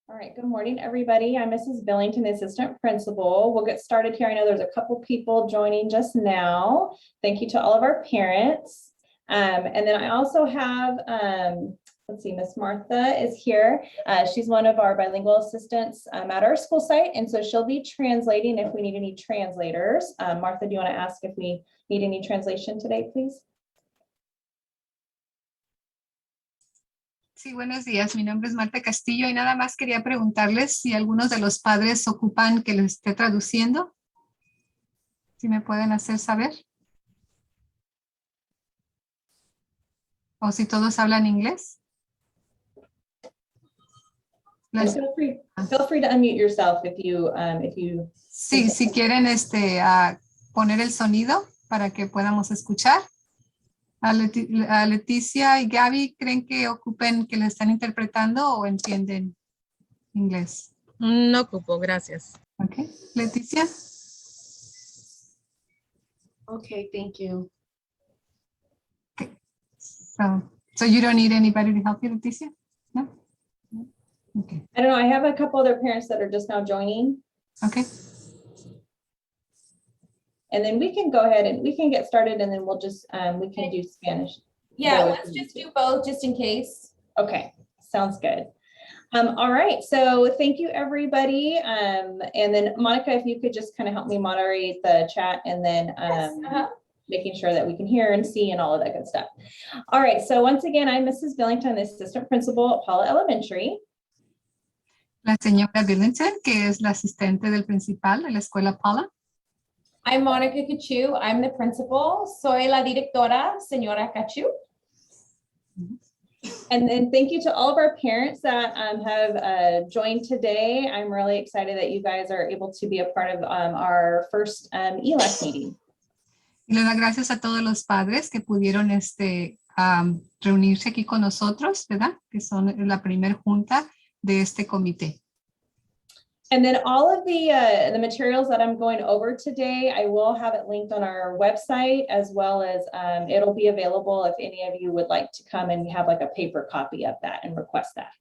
All right, good morning, everybody. I'm Mrs. Billington, the assistant principal. We'll get started here. I know there's a couple people joining just now. Thank you to all of our parents. And then I also have, let's see, Miss Martha is here. She's one of our bilingual assistants at our school site, and so she'll be translating if we need any translators. Martha, do you want to ask if we need any translation today, please? Sí, buenos días. Mi nombre es Marta Castillo y nada más quería preguntarles si algunos de los padres ocupan que les esté traduciendo. Si me pueden hacer saber. O si todos hablan inglés. Feel free to unmute yourself if you Sí, si quieren poner el sonido para que podamos escuchar. A Leticia y Gaby, ¿creen que ocupen que le están interpretando o entienden inglés? No ocupo, gracias. Okay. Leticia. Okay, thank you. Okay. So you don't need anybody to help you, Leticia? No? Okay. I don't know. I have a couple other parents that are just now joining. Okay. And then we can go ahead and we can get started, and then we'll just, we can do Spanish. Yeah, let's just do both just in case. Okay, sounds good. All right, so thank you, everybody. And then Monica, if you could just kind of help me moderate the chat, and then making sure that we can hear and see and all of that good stuff. All right, so once again, I'm Mrs. Billington, the assistant principal at Palla Elementary. La señora Billington, que es la asistente del principal de la escuela Palla. I'm Monica Cachu. I'm the principal. Soy la directora, señora Cachu. And then thank you to all of our parents that have joined today. I'm really excited that you guys are able to be a part of our first ELAC meeting. Y le da gracias a todos los padres que pudieron reunirse aquí con nosotros, ¿verdad? Que son la primera junta de este comité. And then all of the materials that I'm going over today, I will have it linked on our website, as well as it'll be available if any of you would like to come and have like a paper copy of that and request that.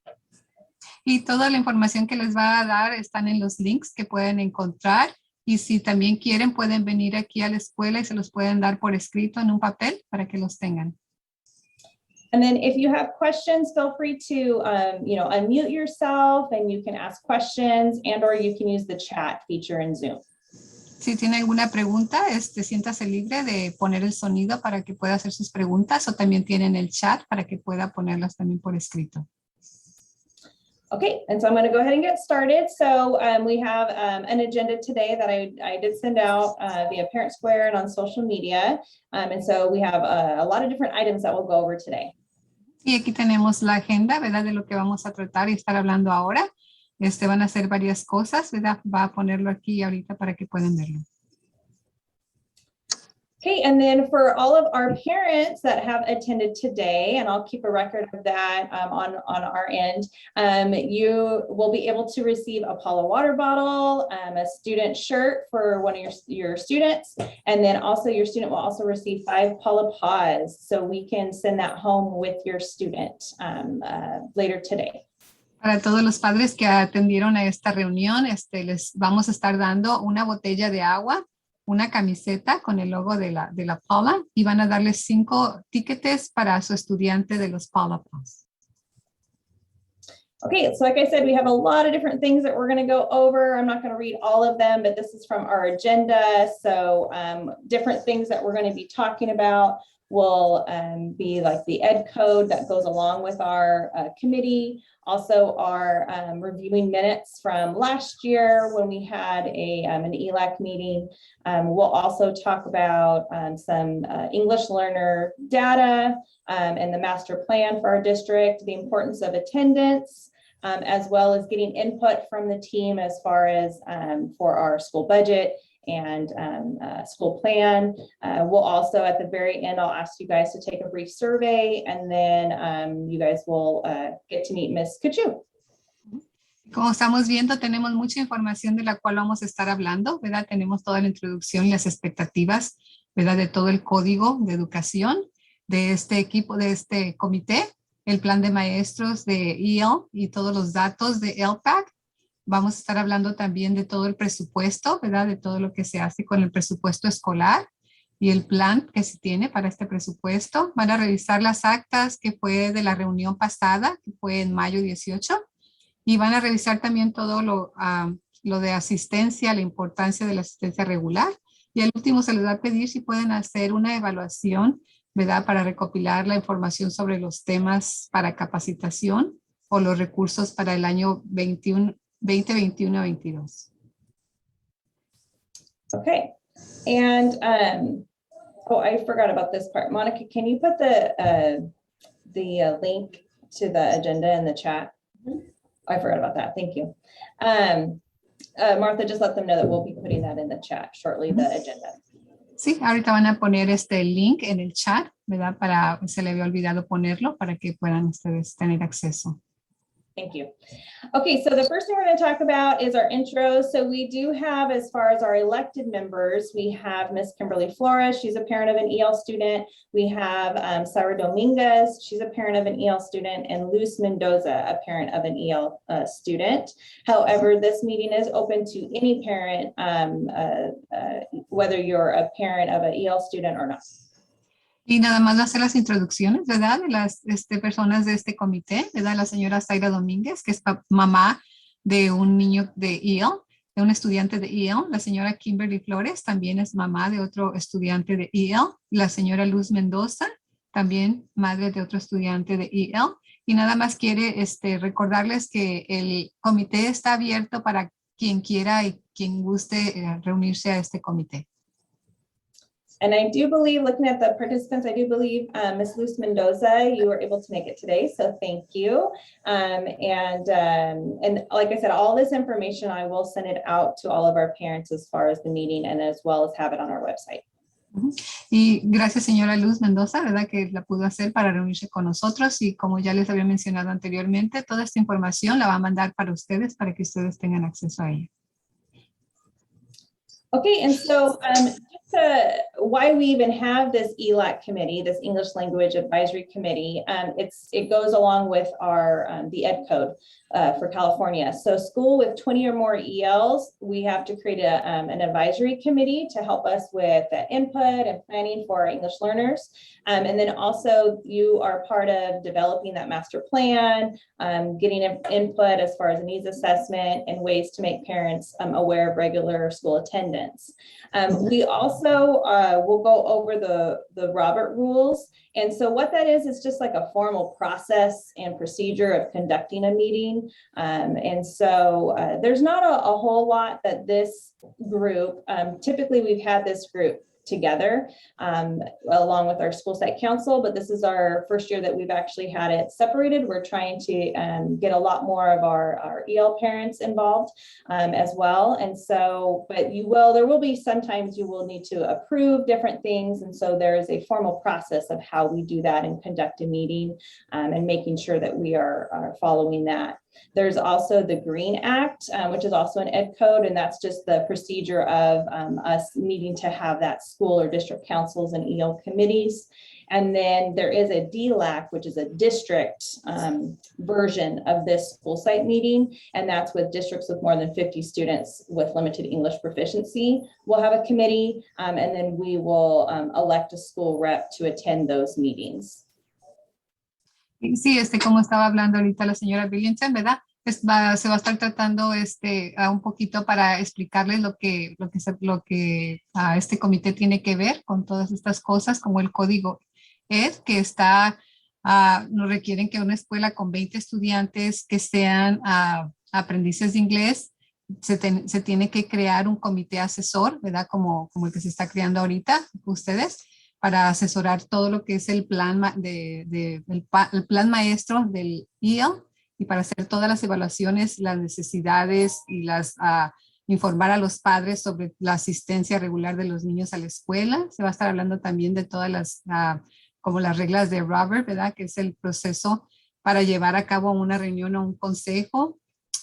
Y toda la información que les va a dar están en los links que pueden encontrar. Y si también quieren, pueden venir aquí a la escuela y se los pueden dar por escrito en un papel para que los tengan. And then if you have questions, feel free to, unmute yourself and you can ask questions, and or you can use the chat feature in Zoom. Si tiene alguna pregunta, siéntase libre de poner el sonido para que pueda hacer sus preguntas, o también tienen el chat para que pueda ponerlas también por escrito. Okay, and so I'm going to go ahead and get started. So we have an agenda today that I did send out via Parent Square and on social media. And so we have a lot of different items that we'll go over today. Y aquí tenemos la agenda, ¿verdad? De lo que vamos a tratar y estar hablando ahora. Van a hacer varias cosas, ¿verdad? Va a ponerlo aquí ahorita para que puedan verlo. Okay, and then for all of our parents that have attended today, and I'll keep a record of that on our end, you will be able to receive a Palla water bottle, a student shirt for one of your students, and then also your student will also receive 5 Palla paws, so we can send that home with your student later today. Para todos los padres que atendieron a esta reunión, les vamos a estar dando una botella de agua, una camiseta con el logo de la Palla, y van a darles 5 tickets para su estudiante de los Palla Paws. Okay, so like I said, we have a lot of different things that we're going to go over. I'm not going to read all of them, but this is from our agenda. So different things that we're going to be talking about will be like the ed code that goes along with our committee. Also our reviewing minutes from last year when we had an ELAC meeting. We'll also talk about some English learner data and the master plan for our district, the importance of attendance, as well as getting input from the team as far as for our school budget and school plan. We'll also, at the very end, I'll ask you guys to take a brief survey, and then you guys will get to meet Miss Kachu. Como estamos viendo, tenemos mucha información de la cual vamos a estar hablando, ¿verdad? Tenemos toda la introducción y las expectativas, ¿verdad? De todo el código de educación de este equipo, de este comité. el plan de maestros de EL y todos los datos de ELPAC. Vamos a estar hablando también de todo el presupuesto, ¿verdad? De todo lo que se hace con el presupuesto escolar y el plan que se tiene para este presupuesto. Van a revisar las actas que fue de la reunión pasada, que fue en mayo 18, y van a revisar también todo lo de asistencia, la importancia de la asistencia regular. Y al último se les va a pedir si pueden hacer una evaluación, ¿verdad? Para recopilar la información sobre los temas para capacitación o los recursos para el año 2021-22. Okay, and oh, I forgot about this part. Monica, can you put the link to the agenda in the chat? I forgot about that. Thank you. Martha, just let them know that we'll be putting that in the chat shortly, the agenda. Sí, ahorita van a poner este link en el chat, ¿verdad? Se le había olvidado ponerlo para que puedan ustedes tener acceso. Thank you. Okay, so the first thing we're going to talk about is our intro. So we do have, as far as our elected members, we have Miss Kimberly Flores. She's a parent of an EL student. We have Sarah Dominguez. She's a parent of an EL student, and Luz Mendoza, a parent of an EL student. However, this meeting is open to any parent, whether you're a parent of an EL student or not. Y nada más hacer las introducciones, ¿verdad? De las personas de este comité, ¿verdad? La señora Zaira Domínguez, que es mamá de un niño de EL, de un estudiante de EL. La señora Kimberly Flores también es mamá de otro estudiante de EL. La señora Luz Mendoza, también madre de otro estudiante de EL. Y nada más quiere recordarles que el comité está abierto para quien quiera y quien guste reunirse a este comité. And I do believe, looking at the participants, I do believe Ms. Luz Mendoza, you were able to make it today, so thank you. And like I said, all this information, I will send it out to all of our parents as far as the meeting and as well as have it on our website. Y gracias, señora Luz Mendoza, ¿verdad? Que la pudo hacer para reunirse con nosotros, y como ya les había mencionado anteriormente, toda esta información la va a mandar para ustedes para que ustedes tengan acceso a ella. Okay, and so why we even have this ELAC committee, this English Language Advisory Committee, it goes along with our the Ed Code for California. So school with 20 or more ELs, we have to create an advisory committee to help us with input and planning for our English learners. And then also you are part of developing that master plan, getting input as far as needs assessment and ways to make parents aware of regular school attendance. We also will go over the Robert rules. And so what that is just like a formal process and procedure of conducting a meeting. And so there's not a whole lot that this group, typically we've had this group together along with our school site council, but this is our first year that we've actually had it separated. We're trying to get a lot more of our EL parents involved as well. And so, but there will be sometimes you will need to approve different things. And so there is a formal process of how we do that and conduct a meeting and making sure that we are following that. There's also the Green Act, which is also an Ed Code, and that's just the procedure of us needing to have that school or district councils and EL committees. And then there is a DLAC, which is a district version of this school site meeting, and that's with districts with more than 50 students with limited English proficiency. We'll have a committee, and then we will elect a school rep to attend those meetings. Sí, como estaba hablando ahorita la señora Billington, ¿verdad? Se va a estar tratando un poquito para explicarles lo que este comité tiene que ver con todas estas cosas, como el código ED, que nos requieren que una escuela con 20 estudiantes que sean aprendices de inglés, se tiene que crear un comité asesor, ¿verdad? Como el que se está creando ahorita, ustedes, para asesorar todo lo que es el plan, el plan maestro del EL, y para hacer todas las evaluaciones, las necesidades y informar a los padres sobre la asistencia regular de los niños a la escuela. Se va a estar hablando también de todas como las reglas de Robert, ¿verdad? Que es el proceso para llevar a cabo una reunión o un consejo,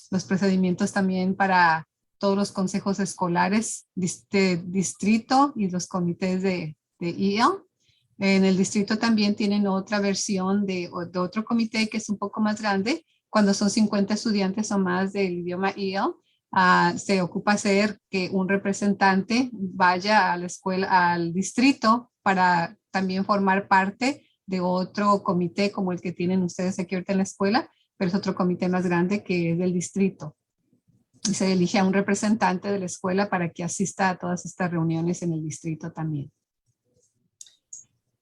los procedimientos también para todos los consejos escolares de distrito y los comités de EL, En el distrito también tienen otra versión de otro comité que es un poco más grande. Cuando son 50 estudiantes o más del idioma EL, se ocupa hacer que un representante vaya a la escuela, al distrito, para también formar parte de otro comité como el que tienen ustedes aquí ahorita en la escuela, pero es otro comité más grande que es del distrito. Y se elige a un representante de la escuela para que asista a todas estas reuniones en el distrito también.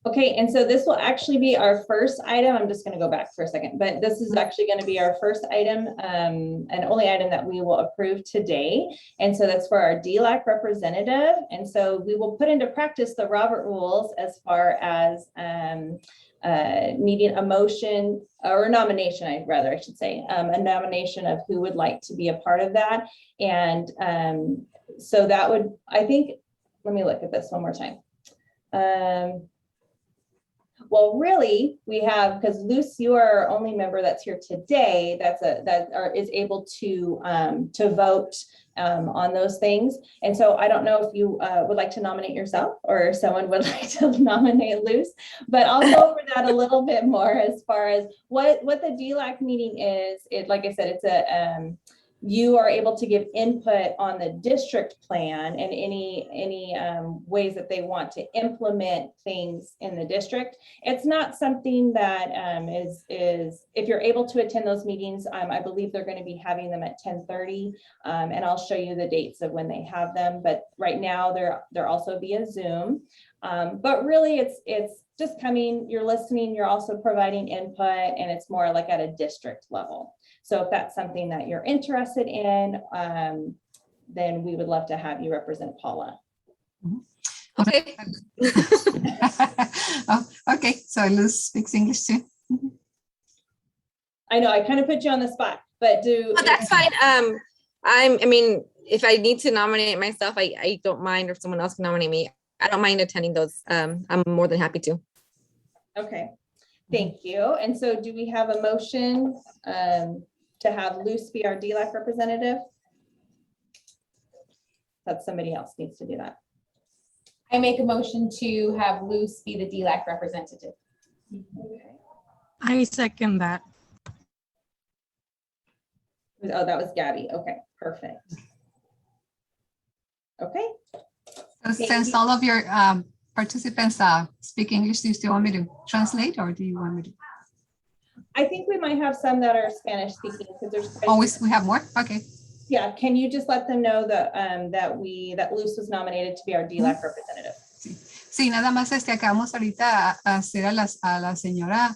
Okay, and so this will actually be our first item. I'm just going to go back for a second, but this is actually going to be our first item and only item that we will approve today. And so that's for our DLAC representative. And so we will put into practice the Robert rules as far as needing a motion or a nomination, I should say, a nomination of who would like to be a part of that. And so that would, I think, let me look at this one more time. Well, really, we have, because Luce, you are our only member that's here today is able to vote on those things. And so I don't know if you would like to nominate yourself or if someone would like to nominate Luce, but I'll go over that a little bit more as far as what the DLAC meeting is. Like I said, it's a you are able to give input on the district plan and any ways that they want to implement things in the district. It's not something that is if you're able to attend those meetings, I believe they're going to be having them at 10:30, and I'll show you the dates of when they have them. But right now they're also via Zoom. But really it's just coming, you're listening, you're also providing input, and it's more like at a district level. So if that's something that you're interested in, then we would love to have you represent Palla. Okay. Oh, okay, so Luz speaks English too. I know I kind of put you on the spot, but Oh, that's fine. I mean, if I need to nominate myself, I don't mind, or if someone else can nominate me. I don't mind attending those. I'm more than happy to. Okay, thank you. And so do we have a motion to have Luce be our DLAC representative? That somebody else needs to do that. I make a motion to have Luce be the DLAC representative. Okay. I second that. Oh, that was Gabby. Okay, perfect. Okay. So since all of your participants speak English, do you still want me to translate, or do you want me to? I think we might have some that are Spanish speaking because there's Always we have more? Okay. Yeah, can you just let them know that that Luce was nominated to be our DLAC representative? Sí, nada más acabamos ahorita a hacer a la señora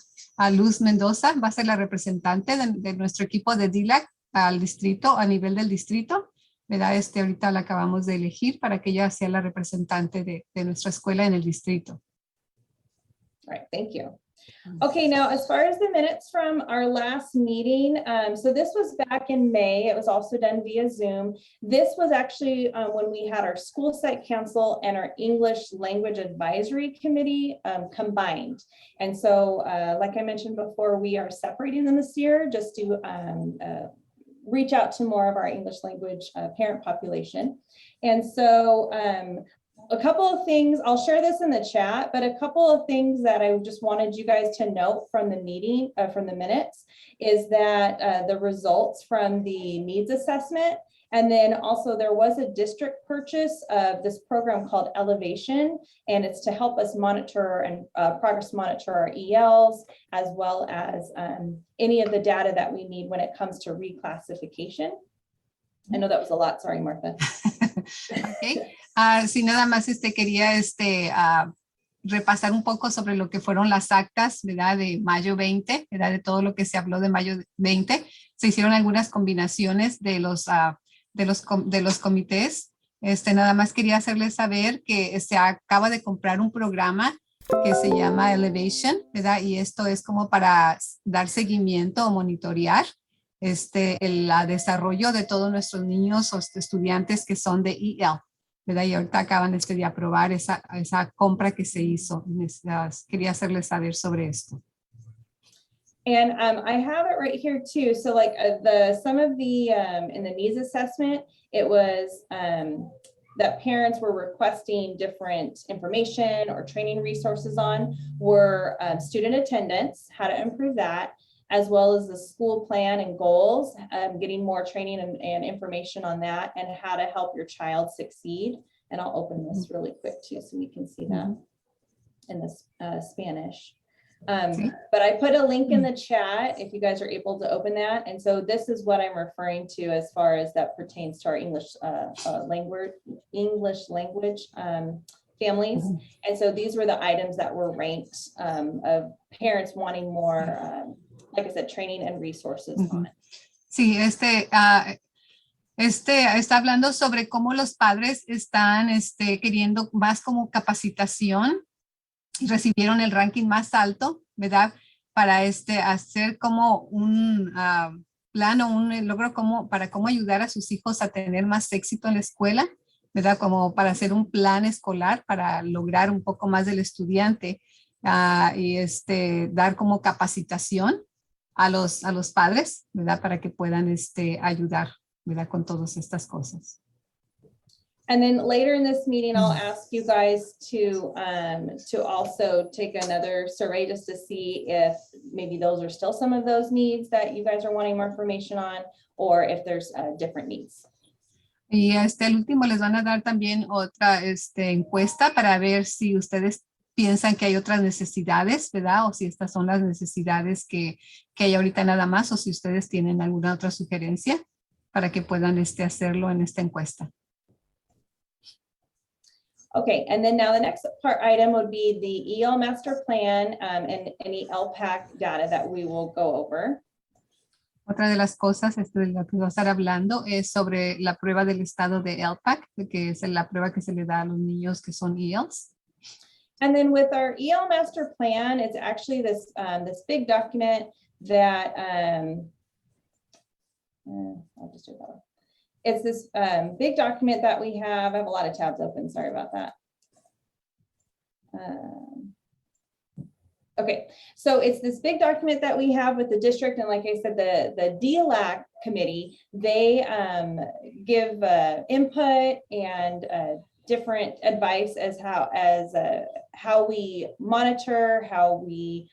Luz Mendoza, va a ser la representante de nuestro equipo de DLAC al distrito, a nivel del distrito, ¿verdad? Ahorita la acabamos de elegir para que ella sea la representante de nuestra escuela en el distrito. All right, thank you. Okay, now as far as the minutes from our last meeting, so this was back in May. It was also done via Zoom. This was actually when we had our school site council and our English language advisory committee combined. And so like I mentioned before, we are separating them this year just to reach out to more of our English language parent population. And so a couple of things, I'll share this in the chat, but a couple of things that I just wanted you guys to note from the meeting, from the minutes, is that the results from the needs assessment, and then also there was a district purchase of this program called Elevation, and it's to help us monitor and progress monitor our ELs, as well as any of the data that we need when it comes to reclassification. I know that was a lot. Sorry, Martha. Okay. Sí, nada más quería repasar un poco sobre lo que fueron las actas, ¿verdad? De mayo 20, ¿verdad? De todo lo que se habló de mayo 20. Se hicieron algunas combinaciones de los comités. Nada más quería hacerles saber que se acaba de comprar un programa que se llama Elevation, ¿verdad? Y esto es como para dar seguimiento o monitorear el desarrollo de todos nuestros niños o estudiantes que son de EL, ¿verdad? Y ahorita acaban de aprobar esa compra que se hizo. Quería hacerles saber sobre esto. And I have it right here too. So like some of the in the needs assessment, it was that parents were requesting different information or training resources on were student attendance, how to improve that, as well as the school plan and goals, getting more training and information on that, and how to help your child succeed. And I'll open this really quick too, so we can see that in this Spanish. But I put a link in the chat if you guys are able to open that. And so this is what I'm referring to as far as that pertains to our English language families. And so these were the items that were ranked of parents wanting more, like I said, training and resources on it. Sí, está hablando sobre cómo los padres están queriendo más como capacitación y recibieron el ranking más alto, ¿verdad? Para hacer como un plan o un logro para cómo ayudar a sus hijos a tener más éxito en la escuela, ¿verdad? Como para hacer un plan escolar para lograr un poco más del estudiante y dar como capacitación a los padres, ¿verdad? Para que puedan ayudar, ¿verdad? Con todas estas cosas. And then later in this meeting, I'll ask you guys to also take another survey just to see if maybe those are still some of those needs that you guys are wanting more information on, or if there's different needs. Y al último les van a dar también otra encuesta para ver si ustedes piensan que hay otras necesidades, ¿verdad? O si estas son las necesidades que hay ahorita nada más, o si ustedes tienen alguna otra sugerencia para que puedan hacerlo en esta encuesta. Okay, and then now the next item would be the EL master plan and any ELPAC data that we will go over. Otra de las cosas de la que voy a estar hablando es sobre la prueba del estado de ELPAC, que es la prueba que se le da a los niños que son ELs. And then with our EL master plan, it's actually this big document that I'll just do it that way. It's this big document that we have. I have a lot of tabs open. Sorry about that. Okay, so it's this big document that we have with the district. And like I said, the DLAC committee, they give input and different advice as how we monitor, how we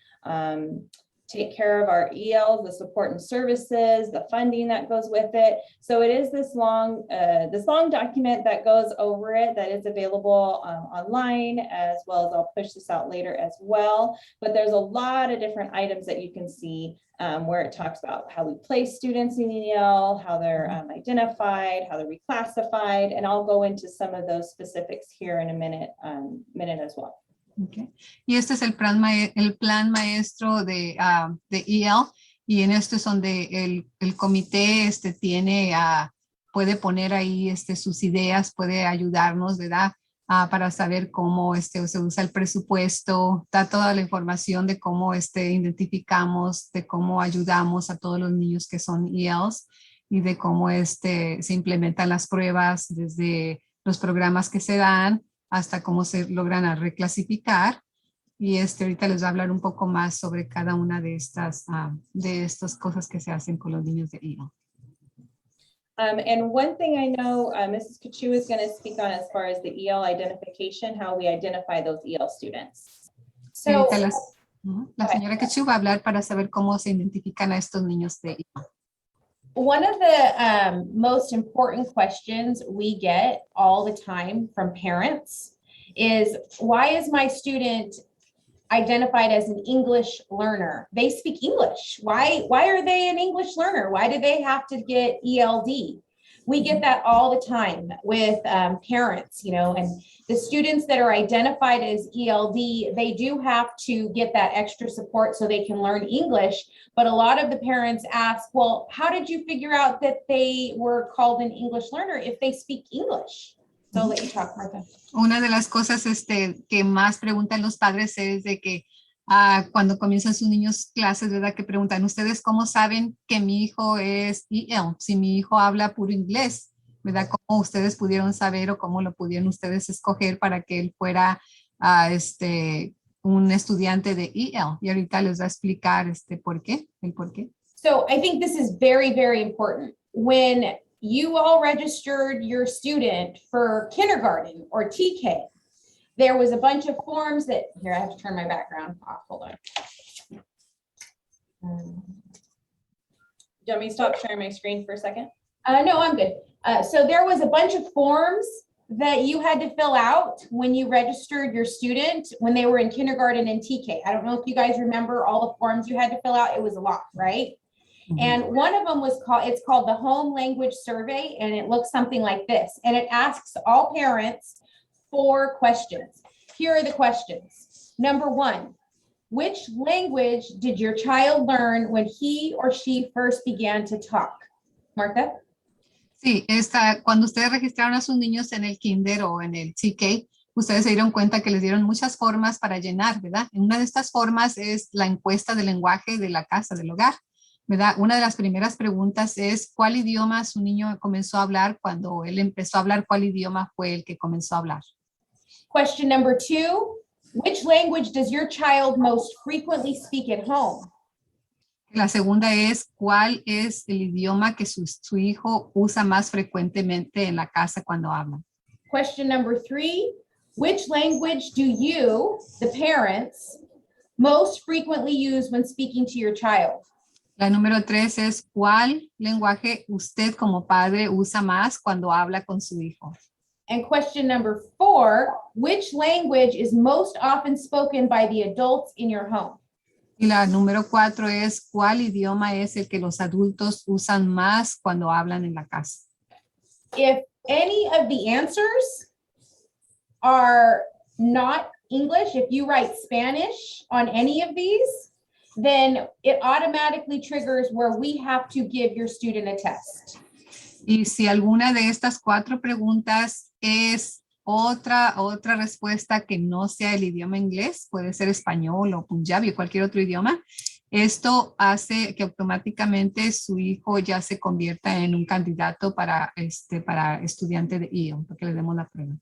take care of our ELs, the support and services, the funding that goes with it. So it is this long document that goes over it that is available online, as well as I'll push this out later as well. But there's a lot of different items that you can see where it talks about how we place students in EL, how they're identified, how they're reclassified, and I'll go into some of those specifics here in a minute as well. Okay. Y este es el plan maestro de EL, y en esto es donde el comité puede poner ahí sus ideas, puede ayudarnos, ¿verdad? Para saber cómo se usa el presupuesto, da toda la información de cómo identificamos, de cómo ayudamos a todos los niños que son ELs y de cómo se implementan las pruebas desde los programas que se dan hasta cómo se logran reclasificar. Y ahorita les voy a hablar un poco más sobre cada una de estas cosas que se hacen con los niños de EL. And one thing I know Mrs. Kachu is going to speak on as far as the EL identification, how we identify those EL students. So, la señora Kachu va a hablar para saber cómo se identifican a estos niños de EL. one of the most important questions we get all the time from parents is, why is my student identified as an English learner? They speak English. Why are they an English learner? Why do they have to get ELD? We get that all the time with parents, and the students that are identified as ELD, they do have to get that extra support so they can learn English. But a lot of the parents ask, well, how did you figure out that they were called an English learner if they speak English? So I'll let you talk, Martha. Una de las cosas que más preguntan los padres es de que cuando comienzan sus niños clases, ¿verdad? Que preguntan, ¿ustedes cómo saben que mi hijo es EL? Si mi hijo habla puro inglés, ¿verdad? ¿Cómo ustedes pudieron saber o cómo lo pudieron ustedes escoger para que él fuera un estudiante de EL? Y ahorita les va a explicar el por qué. So I think this is very, very important. When you all registered your student for kindergarten or TK, there was a bunch of forms that, here, I have to turn my background off, hold on. Do you want me to stop sharing my screen for a second? No, I'm good. So there was a bunch of forms that you had to fill out when you registered your student when they were in kindergarten and TK. I don't know if you guys remember all the forms you had to fill out. It was a lot, right? And one of them was it's called the Home Language Survey, and it looks something like this. And it asks all parents 4 questions. Here are the questions. Number 1, which language did your child learn when he or she first began to talk? Martha? Sí, cuando ustedes registraron a sus niños en el kinder o en el TK, ustedes se dieron cuenta que les dieron muchas formas para llenar, ¿verdad? Una de estas formas es la encuesta de lenguaje de la casa, del hogar, ¿verdad? Una de las primeras preguntas es ¿cuál idioma su niño comenzó a hablar cuando él empezó a hablar? ¿Cuál idioma fue el que comenzó a hablar? Question number 2, which language does your child most frequently speak at home? La segunda es ¿cuál es el idioma que su hijo usa más frecuentemente en la casa cuando habla? Question number 3, which language do you, the parents, most frequently use when speaking to your child? La número 3 es ¿cuál lenguaje usted como padre usa más cuando habla con su hijo? And question number 4, which language is most often spoken by the adults in your home? Y la número 4 es ¿cuál idioma es el que los adultos usan más cuando hablan en la casa? If any of the answers are not English, if you write Spanish on any of these, then it automatically triggers where we have to give your student a test. Y si alguna de estas 4 preguntas es otra respuesta que no sea el idioma inglés, puede ser español o punjabi o cualquier otro idioma, esto hace que automáticamente su hijo ya se convierta en un candidato para estudiante de IELTS, porque le demos la prueba.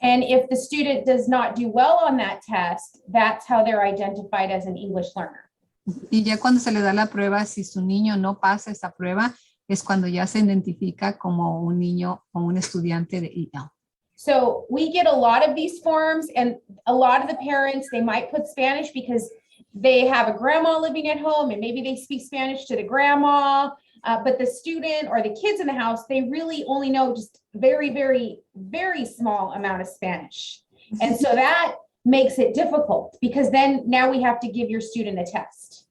And if the student does not do well on that test, that's how they're identified as an English learner. Y ya cuando se le da la prueba, si su niño no pasa esa prueba, es cuando ya se identifica como un niño o un estudiante de IELTS. So we get a lot of these forms, and a lot of the parents, they might put Spanish because they have a grandma living at home and maybe they speak Spanish to the grandma, but the student or the kids in the house, they really only know just very, very, very small amount of Spanish. And so that makes it difficult because then now we have to give your student a test.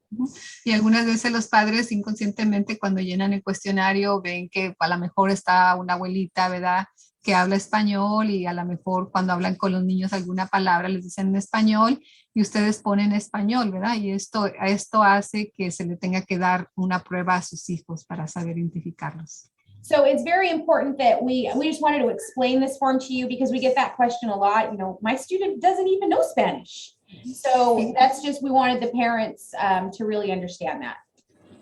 Y algunas veces los padres inconscientemente cuando llenan el cuestionario ven que a lo mejor está una abuelita, ¿verdad?, que habla español y a lo mejor cuando hablan con los niños alguna palabra les dicen en español y ustedes ponen español, ¿verdad? Y esto hace que se le tenga que dar una prueba a sus hijos para saber identificarlos. So it's very important that we just wanted to explain this form to you because we get that question a lot. You know, my student doesn't even know Spanish. So that's just, we wanted the parents to really understand that.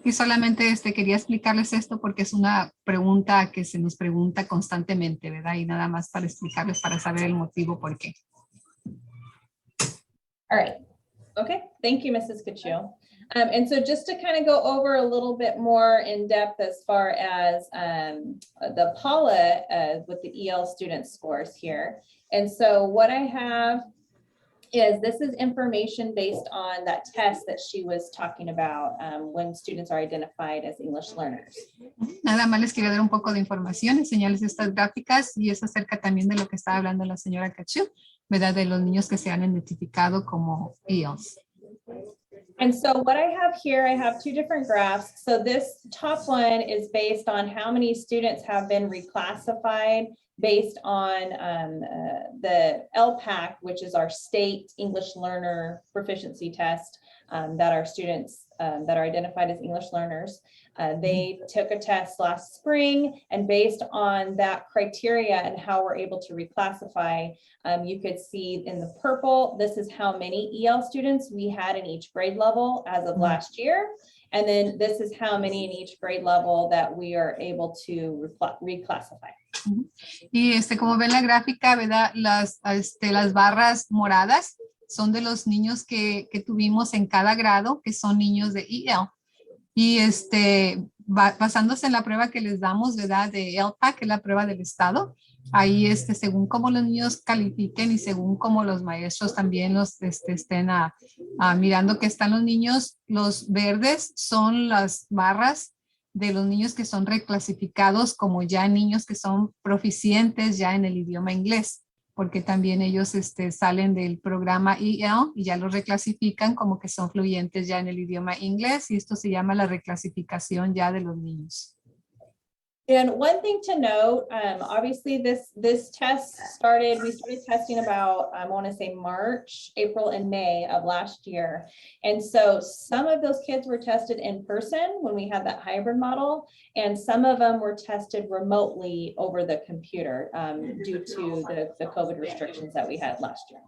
Y solamente quería explicarles esto porque es una pregunta que se nos pregunta constantemente, ¿verdad? Y nada más para explicarles, para saber el motivo por qué. All right. Okay, thank you, Mrs. Cachil. And so just to kind of go over a little bit more in depth as far as the Palla with the EL student scores here. And so what I have is this is information based on that test that she was talking about when students are identified as English learners. Nada más les quería dar un poco de información, enseñarles estas gráficas y es acerca también de lo que estaba hablando la señora Cachu, ¿verdad? De los niños que se han identificado como ELs. And so what I have here, I have 2 different graphs. So this top one is based on how many students have been reclassified based on the ELAC, which is our state English learner proficiency test that our students that are identified as English learners. They took a test last spring, and based on that criteria and how we're able to reclassify, you could see in the purple, this is how many EL students we had in each grade level as of last year. And then this is how many in each grade level that we are able to reclassify. Y como ven la gráfica, ¿verdad? Las barras moradas son de los niños que tuvimos en cada grado, que son niños de EL. Y basándose en la prueba que les damos, ¿verdad? De ELAC, que es la prueba del estado. Ahí, según cómo los niños califiquen y según cómo los maestros también los estén mirando que están los niños, los verdes son las barras de los niños que son reclasificados como ya niños que son proficientes ya en el idioma inglés, porque también ellos salen del programa EL y ya los reclasifican como que son fluyentes ya en el idioma inglés y esto se llama la reclasificación ya de los niños. And one thing to note, obviously this test we started testing about, I want to say March, April, and May of last year. And so some of those kids were tested in person when we had that hybrid model, and some of them were tested remotely over the computer due to the COVID restrictions that we had last year.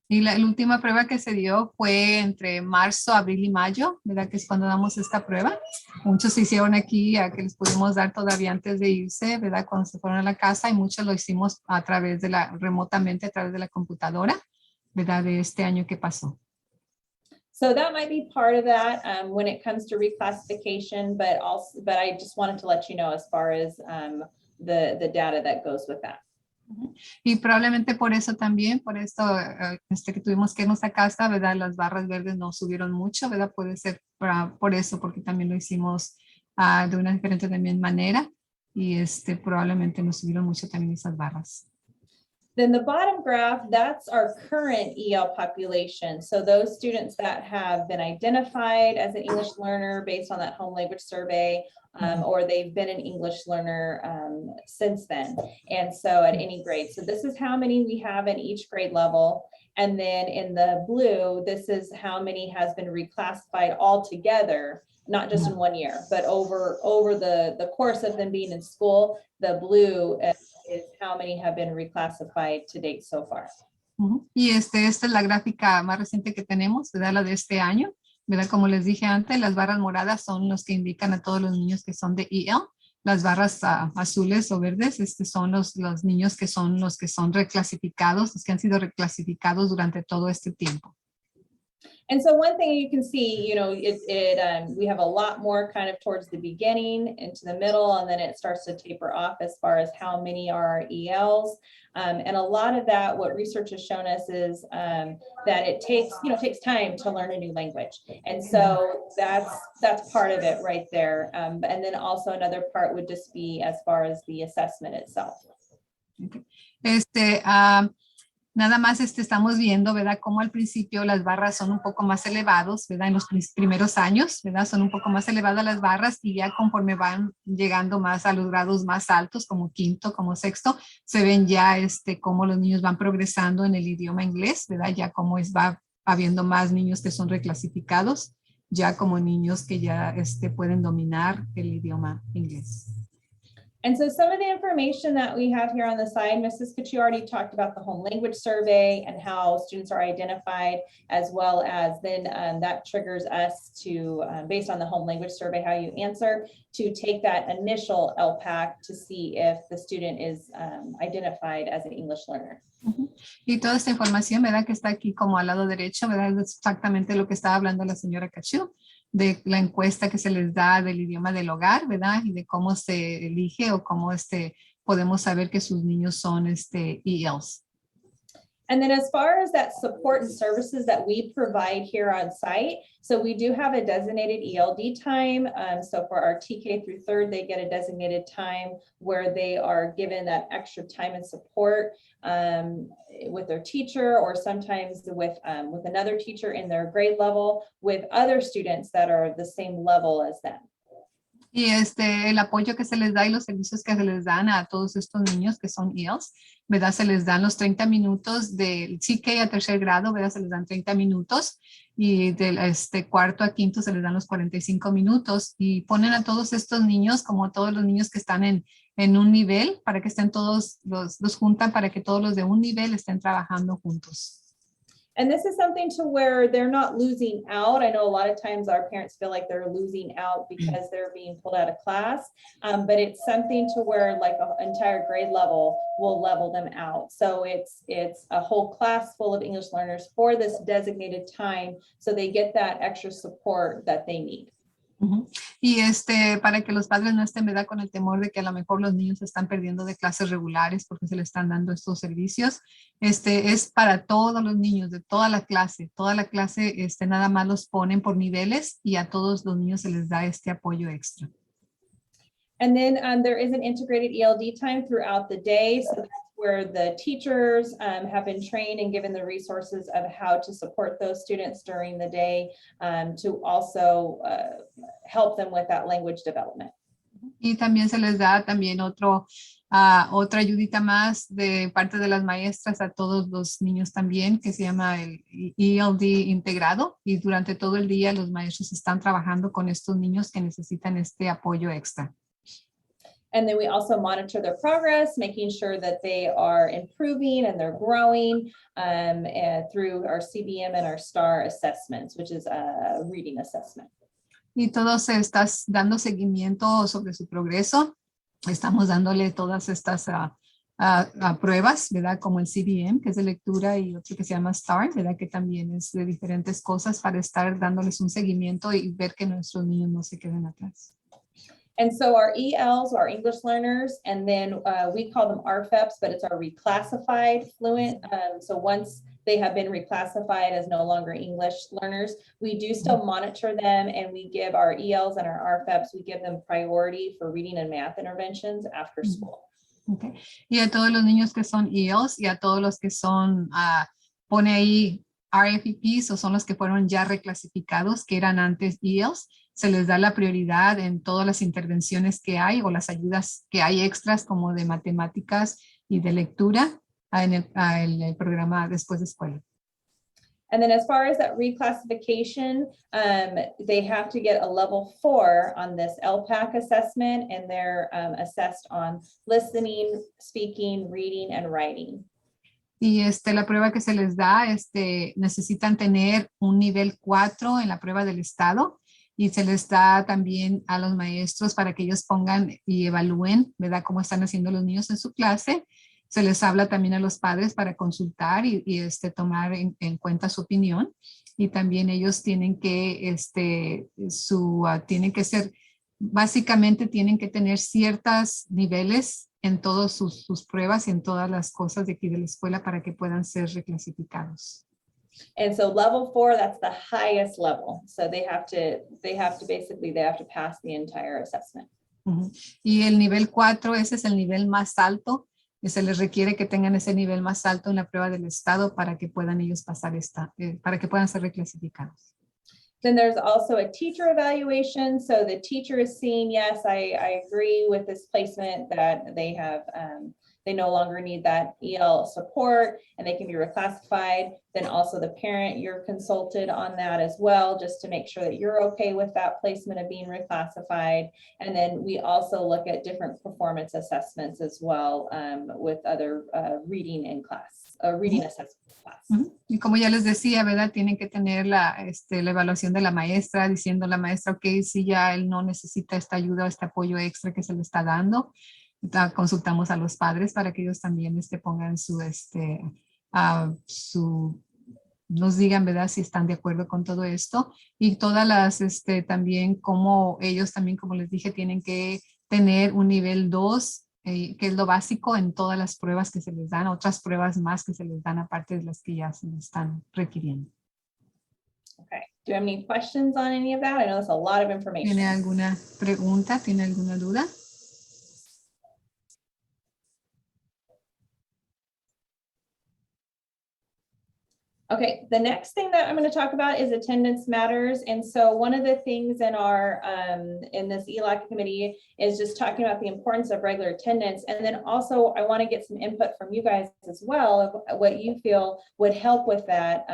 Y la última prueba que se dio fue entre marzo, abril y mayo, ¿verdad? Que es cuando damos esta prueba. Muchos se hicieron aquí, a que les pudimos dar todavía antes de irse, ¿verdad? Cuando se fueron a la casa y muchos lo hicimos remotamente a través de la computadora, ¿verdad? De este año que pasó. So that might be part of that when it comes to reclassification, but I just wanted to let you know as far as the data that goes with that. Y probablemente por eso también, por esto que tuvimos que irnos a casa, ¿verdad? Las barras verdes no subieron mucho, ¿verdad? Puede ser por eso, porque también lo hicimos de una diferente también manera y probablemente no subieron mucho también esas barras. Then the bottom graph, that's our current EL population. So those students that have been identified as an English learner based on that home language survey, or they've been an English learner since then. And so at any grade. So this is how many we have in each grade level. And then in the blue, this is how many has been reclassified altogether, not just in 1 year, but over the course of them being in school. The blue is how many have been reclassified to date so far. Y esta es la gráfica más reciente que tenemos, ¿verdad? La de este año, ¿verdad? Como les dije antes, las barras moradas son los que indican a todos los niños que son de EL. Las barras azules o verdes, son los niños que son reclasificados, los que han sido reclasificados durante todo este tiempo. And so one thing you can see, we have a lot more kind of towards the beginning into the middle, and then it starts to taper off as far as how many are ELs. And a lot of that, what research has shown us is that it takes time to learn a new language. And so that's part of it right there. And then also another part would just be as far as the assessment itself. Okay. Nada más estamos viendo, ¿verdad? Cómo al principio las barras son un poco más elevados, ¿verdad? En los primeros años, ¿verdad? Son un poco más elevadas las barras y ya conforme van llegando más a los grados más altos, como quinto, como sexto, se ven ya cómo los niños van progresando en el idioma inglés, ¿verdad? Ya como va habiendo más niños que son reclasificados, ya como niños que ya pueden dominar el idioma inglés. And so some of the information that we have here on the side, Mrs. Kachu already talked about the home language survey and how students are identified, as well as then that triggers us to, based on the home language survey, how you answer, to take that initial LPAC to see if the student is identified as an English learner. Y toda esta información, ¿verdad? Que está aquí como al lado derecho, ¿verdad? Es exactamente lo que estaba hablando la señora Kachu, de la encuesta que se les da del idioma del hogar, ¿verdad? Y de cómo se elige o cómo podemos saber que sus niños son ELs. And then as far as that support and services that we provide here on site, so we do have a designated ELD time. So for our TK through third, they get a designated time where they are given that extra time and support with their teacher, or sometimes with another teacher in their grade level, with other students that are the same level as them. Y el apoyo que se les da y los servicios que se les dan a todos estos niños que son ELs, ¿verdad? Se les dan los 30 minutos del TK a tercer grado, ¿verdad? Se les dan 30 minutos y del cuarto a quinto se les dan los 45 minutos y ponen a todos estos niños como todos los niños que están en un nivel para que estén todos, los juntan para que todos los de un nivel estén trabajando juntos. And this is something to where they're not losing out. I know a lot of times our parents feel like they're losing out because they're being pulled out of class, but it's something to where like an entire grade level will level them out. So it's a whole class full of English learners for this designated time, so they get that extra support that they need. Ujú. Y para que los padres no estén, ¿verdad?, con el temor de que a lo mejor los niños se están perdiendo de clases regulares porque se les están dando estos servicios, es para todos los niños de toda la clase, nada más los ponen por niveles y a todos los niños se les da este apoyo extra. And then there is an integrated ELD time throughout the day. So that's where the teachers have been trained and given the resources of how to support those students during the day to also help them with that language development. Y también se les da también otra ayudita más de parte de las maestras a todos los niños también, que se llama el ELD integrado. Y durante todo el día los maestros están trabajando con estos niños que necesitan este apoyo extra. And then we also monitor their progress, making sure that they are improving and they're growing through our CBM and our STAR assessments, which is a reading assessment. Y todos estás dando seguimiento sobre su progreso. Estamos dándole todas estas pruebas, ¿verdad? Como el CBM, que es de lectura, y otro que se llama STAR, ¿verdad? Que también es de diferentes cosas para estar dándoles un seguimiento y ver que nuestros niños no se queden atrás. And so our ELs, our English learners, and then we call them RFEPs, but it's our reclassified fluent. So once they have been reclassified as no longer English learners, we do still monitor them, and we give our ELs and our RFEPs, we give them priority for reading and math interventions after school. Okay. Y a todos los niños que son ELs y a todos los que son, pone ahí RFEPs o son los que fueron ya reclasificados, que eran antes ELs, se les da la prioridad en todas las intervenciones que hay o las ayudas que hay extras como de matemáticas y de lectura en el programa después de escuela. And then as far as that reclassification, they have to get a level 4 on this ELPAC assessment, and they're assessed on listening, speaking, reading, and writing. Y la prueba que se les da, necesitan tener un nivel 4 en la prueba del estado, y se les da también a los maestros para que ellos pongan y evalúen, ¿verdad?, cómo están haciendo los niños en su clase. Se les habla también a los padres para consultar y tomar en cuenta su opinión. Y también ellos tienen que, tienen que ser, básicamente tienen que tener ciertos niveles en todas sus pruebas y en todas las cosas de aquí de la escuela para que puedan ser reclasificados. And so level 4, that's the highest level. So they have to pass the entire assessment. Uh-huh. Y el nivel 4, ese es el nivel más alto. Y se les requiere que tengan ese nivel más alto en la prueba del estado para que puedan ellos pasar para que puedan ser reclasificados. Then there's also a teacher evaluation. So the teacher is seeing, yes, I agree with this placement that they have, they no longer need that EL support and they can be reclassified. Then also the parent, you're consulted on that as well, just to make sure that you're okay with that placement of being reclassified. And then we also look at different performance assessments as well with other reading in class, reading assessment class. Y como ya les decía, ¿verdad? Tienen que tener la evaluación de la maestra, diciendo la maestra, ok, si ya él no necesita esta ayuda o este apoyo extra que se le está dando. Consultamos a los padres para que ellos también pongan nos digan, ¿verdad?, si están de acuerdo con todo esto. Y todas las, también como ellos también, como les dije, tienen que tener un nivel 2, que es lo básico en todas las pruebas que se les dan, otras pruebas más que se les dan aparte de las que ya se les están requiriendo. Okay. Do you have any questions on any of that? I know that's a lot of information. ¿Tiene alguna pregunta? ¿Tiene alguna duda? Okay, the next thing that I'm going to talk about is attendance matters. And so one of the things in our in this ELAC committee is just talking about the importance of regular attendance. And then also I want to get some input from you guys as well of what you feel would help with that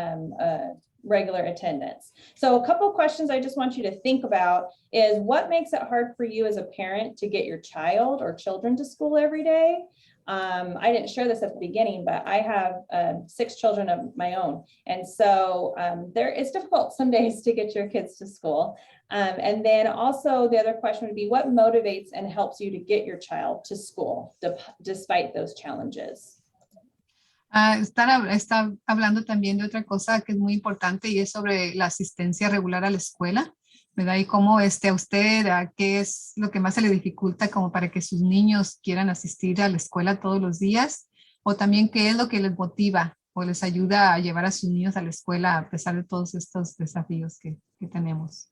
regular attendance. So a couple of questions I just want you to think about is what makes it hard for you as a parent to get your child or children to school every day? I didn't share this at the beginning, but I have 6 children of my own. And so it's difficult some days to get your kids to school. And then also the other question would be what motivates and helps you to get your child to school despite those challenges? Está hablando también de otra cosa que es muy importante y es sobre la asistencia regular a la escuela. ¿verdad? Y cómo a usted, qué es lo que más se le dificulta como para que sus niños quieran asistir a la escuela todos los días, o también qué es lo que les motiva o les ayuda a llevar a sus niños a la escuela a pesar de todos estos desafíos que tenemos.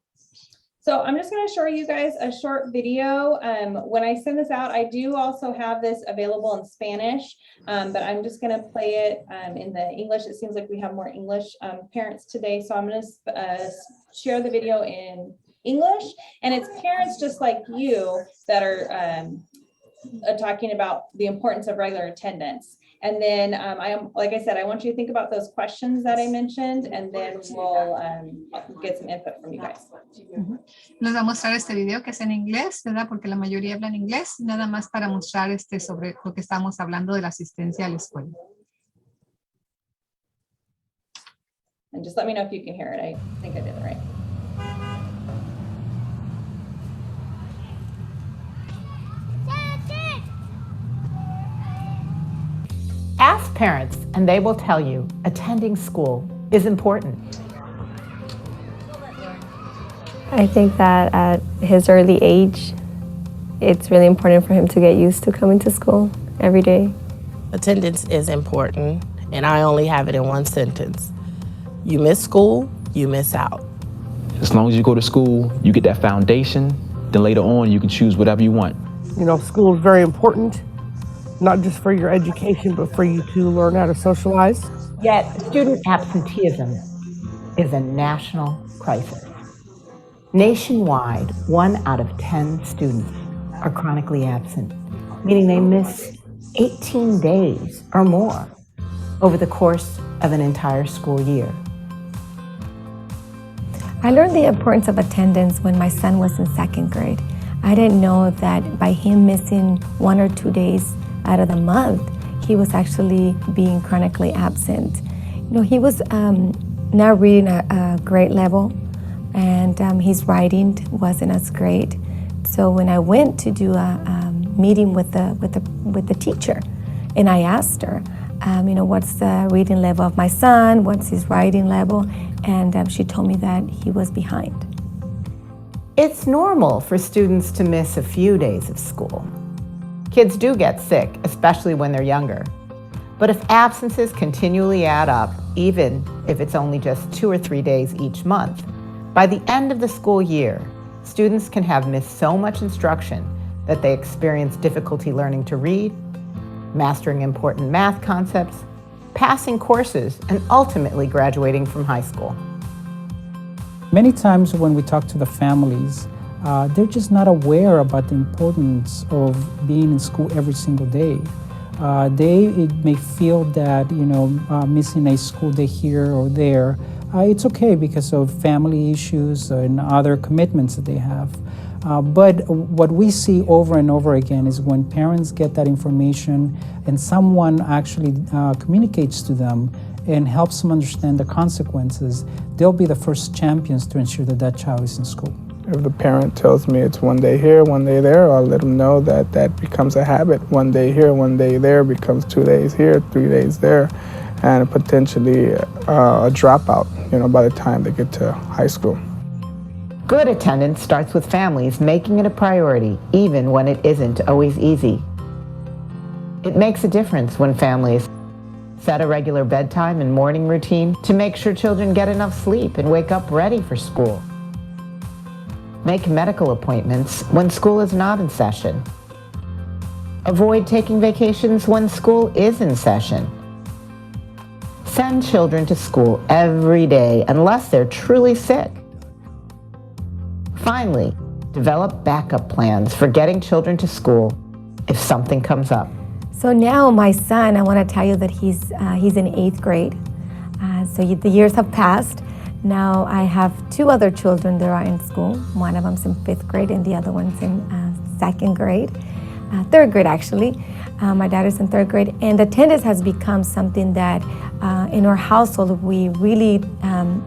So I'm just going to show you guys a short video. When I send this out, I do also have this available in Spanish, but I'm just going to play it in the English. It seems like we have more English parents today, so I'm going to share the video in English, and it's parents just like you that are talking about the importance of regular attendance. And then like I said, I want you to think about those questions that I mentioned, and then we'll get some input from you guys. Les voy a mostrar este video que es en inglés, ¿verdad? Porque la mayoría hablan inglés, nada más para mostrar sobre lo que estamos hablando de la asistencia a la escuela. And just let me know if you can hear it. I think I did it right. Ask parents and they will tell you attending school is important. I think that at his early age, it's really important for him to get used to coming to school every day. Attendance is important, and I only have it in one sentence. You miss school, you miss out. As long as you go to school, you get that foundation, then later on you can choose whatever you want. You know, school is very important, not just for your education, but for you to learn how to socialize. Yet, student absenteeism is a national crisis. Nationwide, 1 out of 10 students are chronically absent, meaning they miss 18 days or more over the course of an entire school year. I learned the importance of attendance when my son was in 2nd grade. I didn't know that by him missing 1 or 2 days out of the month, he was actually being chronically absent. You know, he was not reading a grade level, and his writing wasn't as great. So when I went to do a meeting with the teacher, and I asked her, you know, what's the reading level of my son? What's his writing level? And she told me that he was behind. It's normal for students to miss a few days of school. Kids do get sick, especially when they're younger. But if absences continually add up, even if it's only just 2 or 3 days each month, by the end of the school year, students can have missed so much instruction that they experience difficulty learning to read, mastering important math concepts, passing courses, and ultimately graduating from high school. Many times when we talk to the families, they're just not aware about the importance of being in school every single day. They may feel that, you know, missing a school day here or there, it's okay because of family issues and other commitments that they have. But what we see over and over again is when parents get that information and someone actually communicates to them and helps them understand the consequences, they'll be the first champions to ensure that that child is in school. If the parent tells me it's 1 day here, 1 day there, I'll let them know that that becomes a habit. 1 day here, 1 day there becomes 2 days here, 3 days there, and potentially a dropout, you know, by the time they get to high school. Good attendance starts with families making it a priority, even when it isn't always easy. It makes a difference when families set a regular bedtime and morning routine to make sure children get enough sleep and wake up ready for school. Make medical appointments when school is not in session. Avoid taking vacations when school is in session. Send children to school every day unless they're truly sick. Finally, develop backup plans for getting children to school if something comes up. So now my son, I want to tell you that he's in 8th grade. So the years have passed. Now I have 2 other children that are in school. One of them's in 5th grade and the other one's in 2nd grade, 3rd grade actually. My daughter's in 3rd grade, and attendance has become something that in our household we really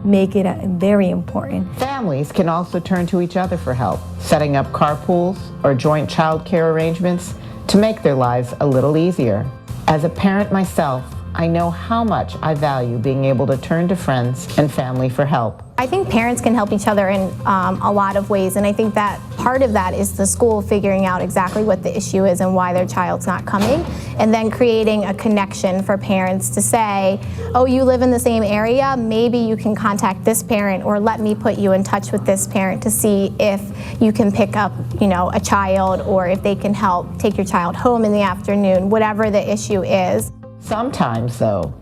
make it very important. Families can also turn to each other for help, setting up carpools or joint child care arrangements to make their lives a little easier. As a parent myself, I know how much I value being able to turn to friends and family for help. I think parents can help each other in a lot of ways, and I think that part of that is the school figuring out exactly what the issue is and why their child's not coming, and then creating a connection for parents to say, oh, you live in the same area, maybe you can contact this parent, or let me put you in touch with this parent to see if you can pick up, a child, or if they can help take your child home in the afternoon, whatever the issue is. Sometimes, though,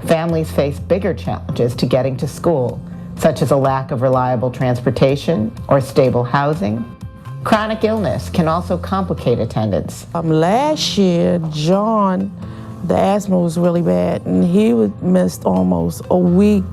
families face bigger challenges to getting to school, such as a lack of reliable transportation or stable housing. Chronic illness can also complicate attendance. Last year, John, the asthma was really bad, and he missed almost a week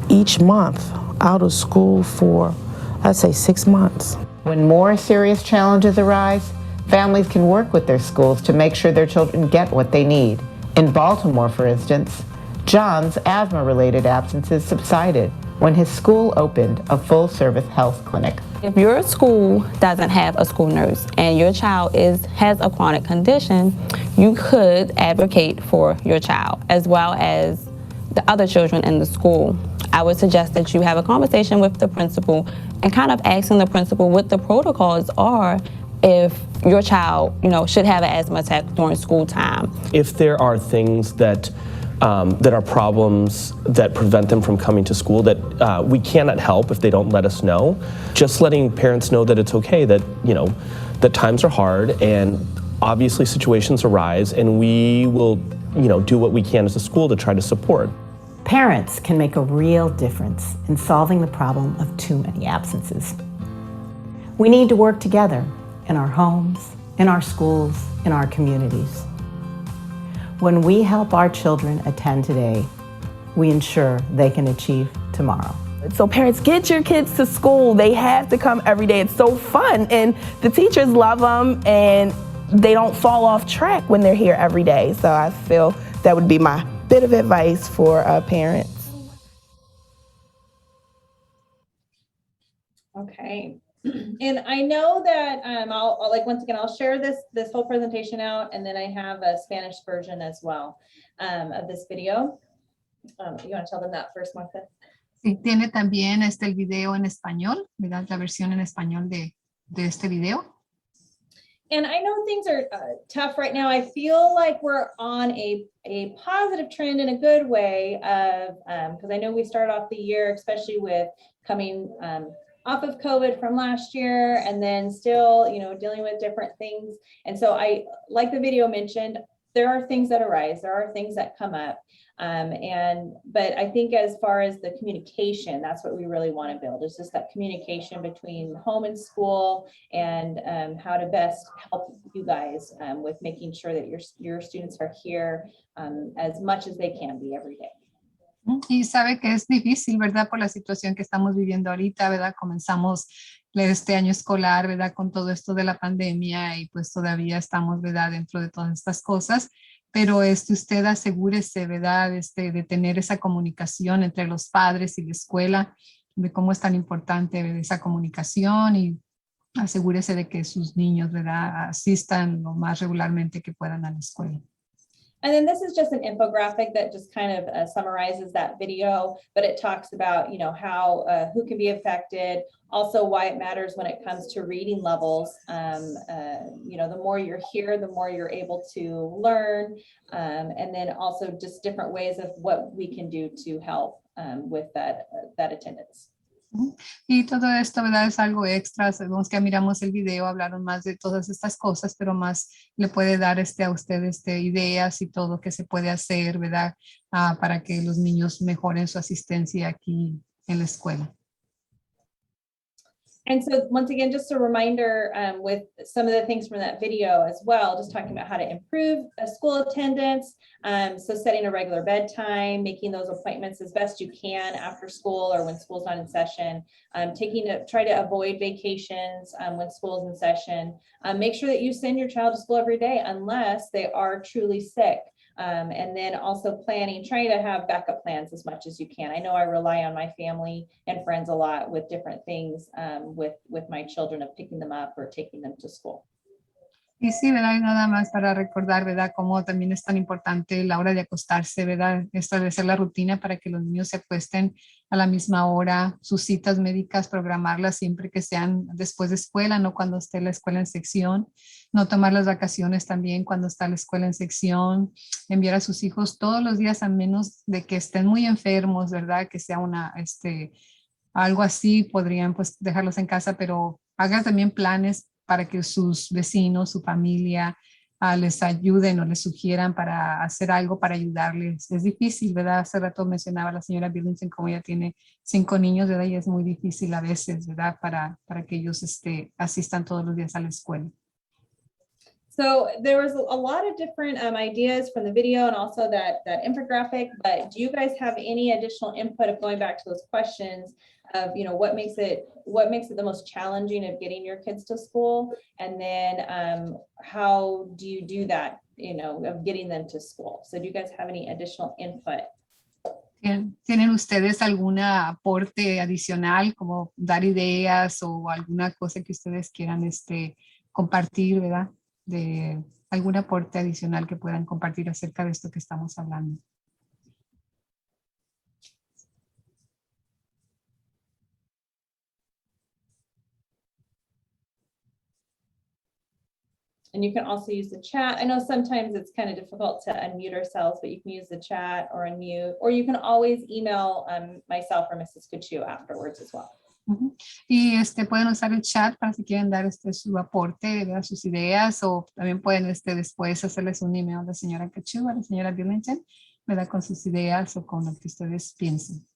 each month out of school for, I'd say, 6 months. When more serious challenges arise, families can work with their schools to make sure their children get what they need. In Baltimore, for instance, John's asthma-related absences subsided when his school opened a full-service health clinic. If your school doesn't have a school nurse and your child has a chronic condition, you could advocate for your child as well as the other children in the school. I would suggest that you have a conversation with the principal and kind of asking the principal what the protocols are if your child, should have an asthma attack during school time. If there are things that are problems that prevent them from coming to school that we cannot help if they don't let us know, just letting parents know that it's okay, that that times are hard and obviously situations arise, and we will do what we can as a school to try to support. Parents can make a real difference in solving the problem of too many absences. We need to work together in our homes, in our schools, in our communities. When we help our children attend today, we ensure they can achieve tomorrow. So parents, get your kids to school. They have to come every day. It's so fun, and the teachers love them, and they don't fall off track when they're here every day. So I feel that would be my bit of advice for parents. Okay. And I know that I'll share this whole presentation out, and then I have a Spanish version as well of this video. You want to tell them that first, Martha? Sí, tiene también el video en español, ¿verdad? La versión en español de este video. And I know things are tough right now. I feel like we're on a positive trend in a good way of, because I know we started off the year, especially with coming off of COVID from last year, and then still, dealing with different things. And so like the video mentioned, there are things that arise, there are things that come up. But I think as far as the communication, that's what we really want to build, is just that communication between home and school, and how to best help you guys with making sure that your students are here as much as they can be every day. Y sabe que es difícil, ¿verdad? Por la situación que estamos viviendo ahorita, ¿verdad? Comenzamos este año escolar, ¿verdad? Con todo esto de la pandemia, y pues todavía estamos, ¿verdad? Dentro de todas estas cosas. Pero usted asegúrese, ¿verdad? De tener esa comunicación entre los padres y la escuela, de cómo es tan importante, ¿verdad? Esa comunicación, y asegúrese de que sus niños, ¿verdad? Asistan lo más regularmente que puedan a la escuela. And then this is just an infographic that just kind of summarizes that video, but it talks about, how, who can be affected, also why it matters when it comes to reading levels. The more you're here, the more you're able to learn. And then also just different ways of what we can do to help with that attendance. Y todo esto, ¿verdad? Es algo extra. Sabemos que miramos el video, hablaron más de todas estas cosas, pero más le puede dar a usted ideas y todo que se puede hacer, ¿verdad? Para que los niños mejoren su asistencia aquí en la escuela. And so once again, just a reminder with some of the things from that video as well, just talking about how to improve school attendance. So setting a regular bedtime, making those appointments as best you can after school or when school's not in session, try to avoid vacations when school's in session. Make sure that you send your child to school every day unless they are truly sick. And then also trying to have backup plans as much as you can. I know I rely on my family and friends a lot with different things with my children, of picking them up or taking them to school. Y sí, ¿verdad? Y nada más para recordar, ¿verdad? Cómo también es tan importante la hora de acostarse, ¿verdad? Establecer la rutina para que los niños se acuesten a la misma hora, sus citas médicas, programarlas siempre que sean después de escuela, no cuando esté la escuela en sección, no tomar las vacaciones también cuando está la escuela en sección, enviar a sus hijos todos los días a menos de que estén muy enfermos, ¿verdad? Que sea algo así, podrían pues dejarlos en casa, pero hagan también planes para que sus vecinos, su familia, les ayuden o les sugieran para hacer algo para ayudarles. Es difícil, ¿verdad? Hace rato mencionaba la señora Billington como ella tiene 5 niños, ¿verdad? Y es muy difícil a veces, ¿verdad? Para que ellos asistan todos los días a la escuela. So there was a lot of different ideas from the video and also that infographic, but do you guys have any additional input of going back to those questions of, you know, what makes it the most challenging of getting your kids to school? And then how do you do that, you know, of getting them to school? So do you guys have any additional input? ¿Tienen ustedes algún aporte adicional, como dar ideas o alguna cosa que ustedes quieran compartir, ¿verdad? De algún aporte adicional que puedan compartir acerca de esto que estamos hablando. And you can also use the chat. I know sometimes it's kind of difficult to unmute ourselves, but you can use the chat or unmute, or you can always email myself or Mrs. Kuchu afterwards as well. Y pueden usar el chat para si quieren dar su aporte, ¿verdad? Sus ideas, o también pueden después hacerles un email a la señora Cachu, a la señora Billington, ¿verdad? Con sus ideas o con lo que ustedes piensen.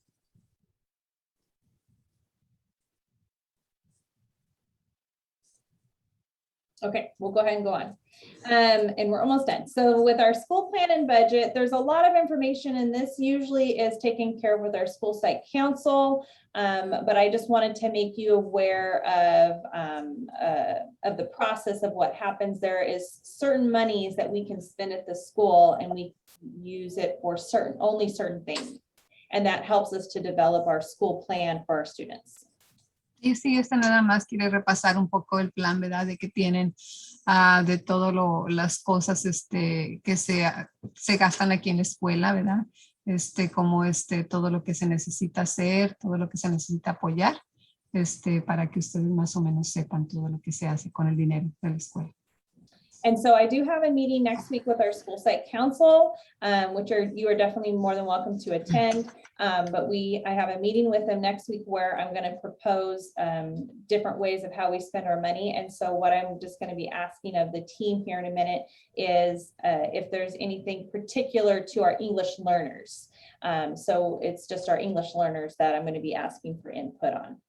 Okay, we'll go ahead and go on. And we're almost done. So with our school plan and budget, there's a lot of information, and this usually is taken care of with our school site council. But I just wanted to make you aware of the process of what happens. There is certain monies that we can spend at the school, and we use it for only certain things. And that helps us to develop our school plan for our students. Y sí, nada más quiere repasar un poco el plan, ¿verdad? De que tienen de todas las cosas que se gastan aquí en la escuela, ¿verdad? Como todo lo que se necesita hacer, todo lo que se necesita apoyar, para que ustedes más o menos sepan todo lo que se hace con el dinero de la escuela. And so I do have a meeting next week with our school site council, which you are definitely more than welcome to attend. But I have a meeting with them next week where I'm going to propose different ways of how we spend our money. And so what I'm just going to be asking of the team here in a minute is if there's anything particular to our English learners. So it's just our English learners that I'm going to be asking for input on.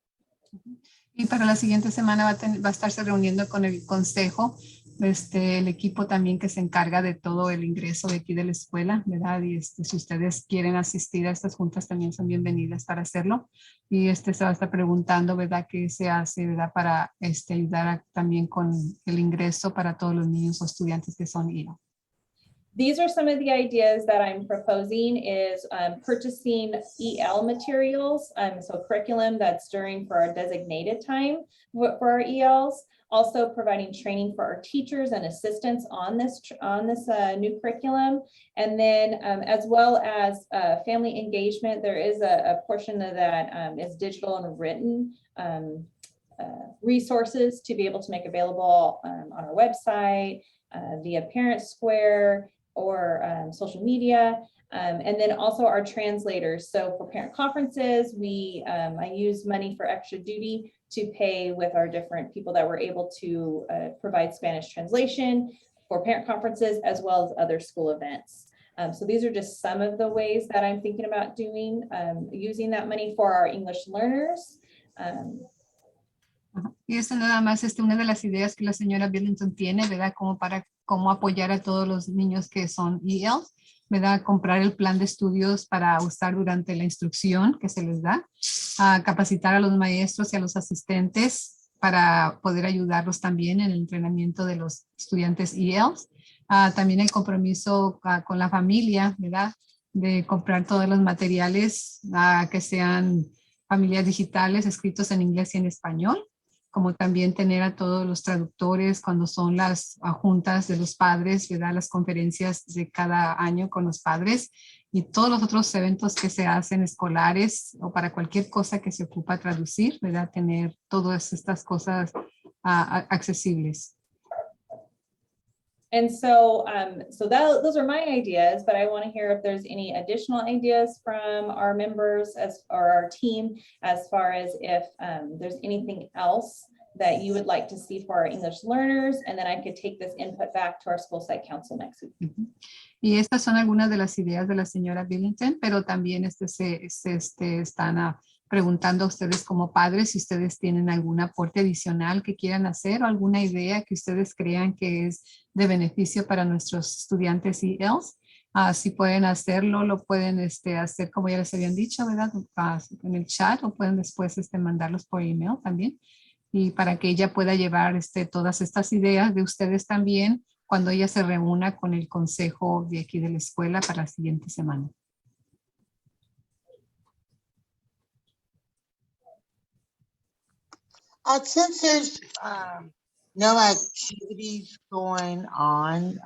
Y para la siguiente semana va a estarse reuniendo con el consejo, el equipo también que se encarga de todo el ingreso de aquí de la escuela, ¿verdad? Y si ustedes quieren asistir a estas juntas también son bienvenidas para hacerlo. Y se va a estar preguntando, ¿verdad? ¿Qué se hace, ¿verdad? Para ayudar también con el ingreso para todos los niños o estudiantes que son ELAC. These are some of the ideas that I'm proposing is purchasing EL materials, so curriculum that's during for our designated time for our ELs. Also providing training for our teachers and assistants on this new curriculum. And then as well as family engagement, there is a portion of that is digital and written resources to be able to make available on our website, via Parent Square, or social media, and then also our translators. So for parent conferences, I use money for extra duty to pay with our different people that were able to provide Spanish translation for parent conferences as well as other school events. So these are just some of the ways that I'm thinking about doing, using that money for our English learners. Y nada más una de las ideas que la señora Billington tiene, ¿verdad? Cómo apoyar a todos los niños que son EL, ¿verdad? Comprar el plan de estudios para usar durante la instrucción que se les da, capacitar a los maestros y a los asistentes para poder ayudarlos también en el entrenamiento de los estudiantes ELs. También el compromiso con la familia, ¿verdad? De comprar todos los materiales que sean familias digitales escritos en inglés y en español, como también tener a todos los traductores cuando son las juntas de los padres, ¿verdad? Las conferencias de cada año con los padres y todos los otros eventos que se hacen escolares o para cualquier cosa que se ocupa traducir, ¿verdad? Tener todas estas cosas accesibles. And so, those are my ideas, but I want to hear if there's any additional ideas from our members or our team as far as if there's anything else that you would like to see for our English learners, and then I could take this input back to our school site council next week. Y estas son algunas de las ideas de la señora Billington, pero también están preguntando a ustedes como padres si ustedes tienen algún aporte adicional que quieran hacer o alguna idea que ustedes crean que es de beneficio para nuestros estudiantes ELs. Si pueden hacerlo, lo pueden hacer como ya les habían dicho, ¿verdad? En el chat o pueden después mandarlos por email también. Y para que ella pueda llevar todas estas ideas de ustedes también cuando ella se reúna con el consejo de aquí de la escuela para la siguiente semana. Since there's no activities going on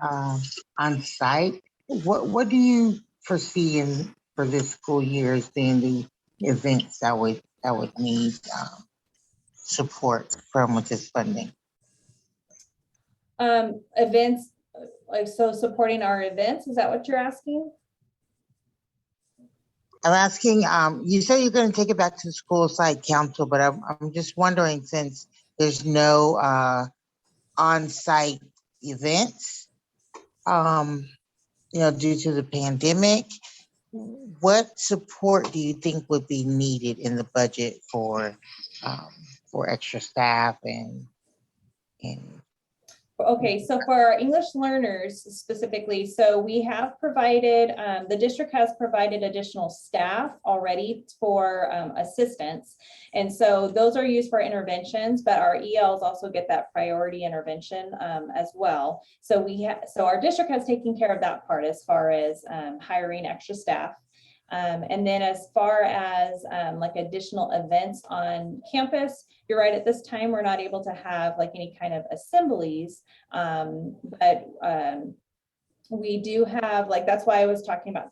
site, what do you foresee for this school year as being the events that would need support from with this funding? Events, like so supporting our events, is that what you're asking? I'm asking, you say you're going to take it back to the school site council, but I'm just wondering, since there's no on-site events, due to the pandemic, what support do you think would be needed in the budget for extra staff and Okay, so for our English learners specifically, so we have provided, the district has provided additional staff already for assistance. And so those are used for interventions, but our ELs also get that priority intervention as well. So our district has taken care of that part as far as hiring extra staff. And then as far as like additional events on campus, you're right, at this time, we're not able to have like any kind of assemblies, but we do have, like, that's why I was talking about,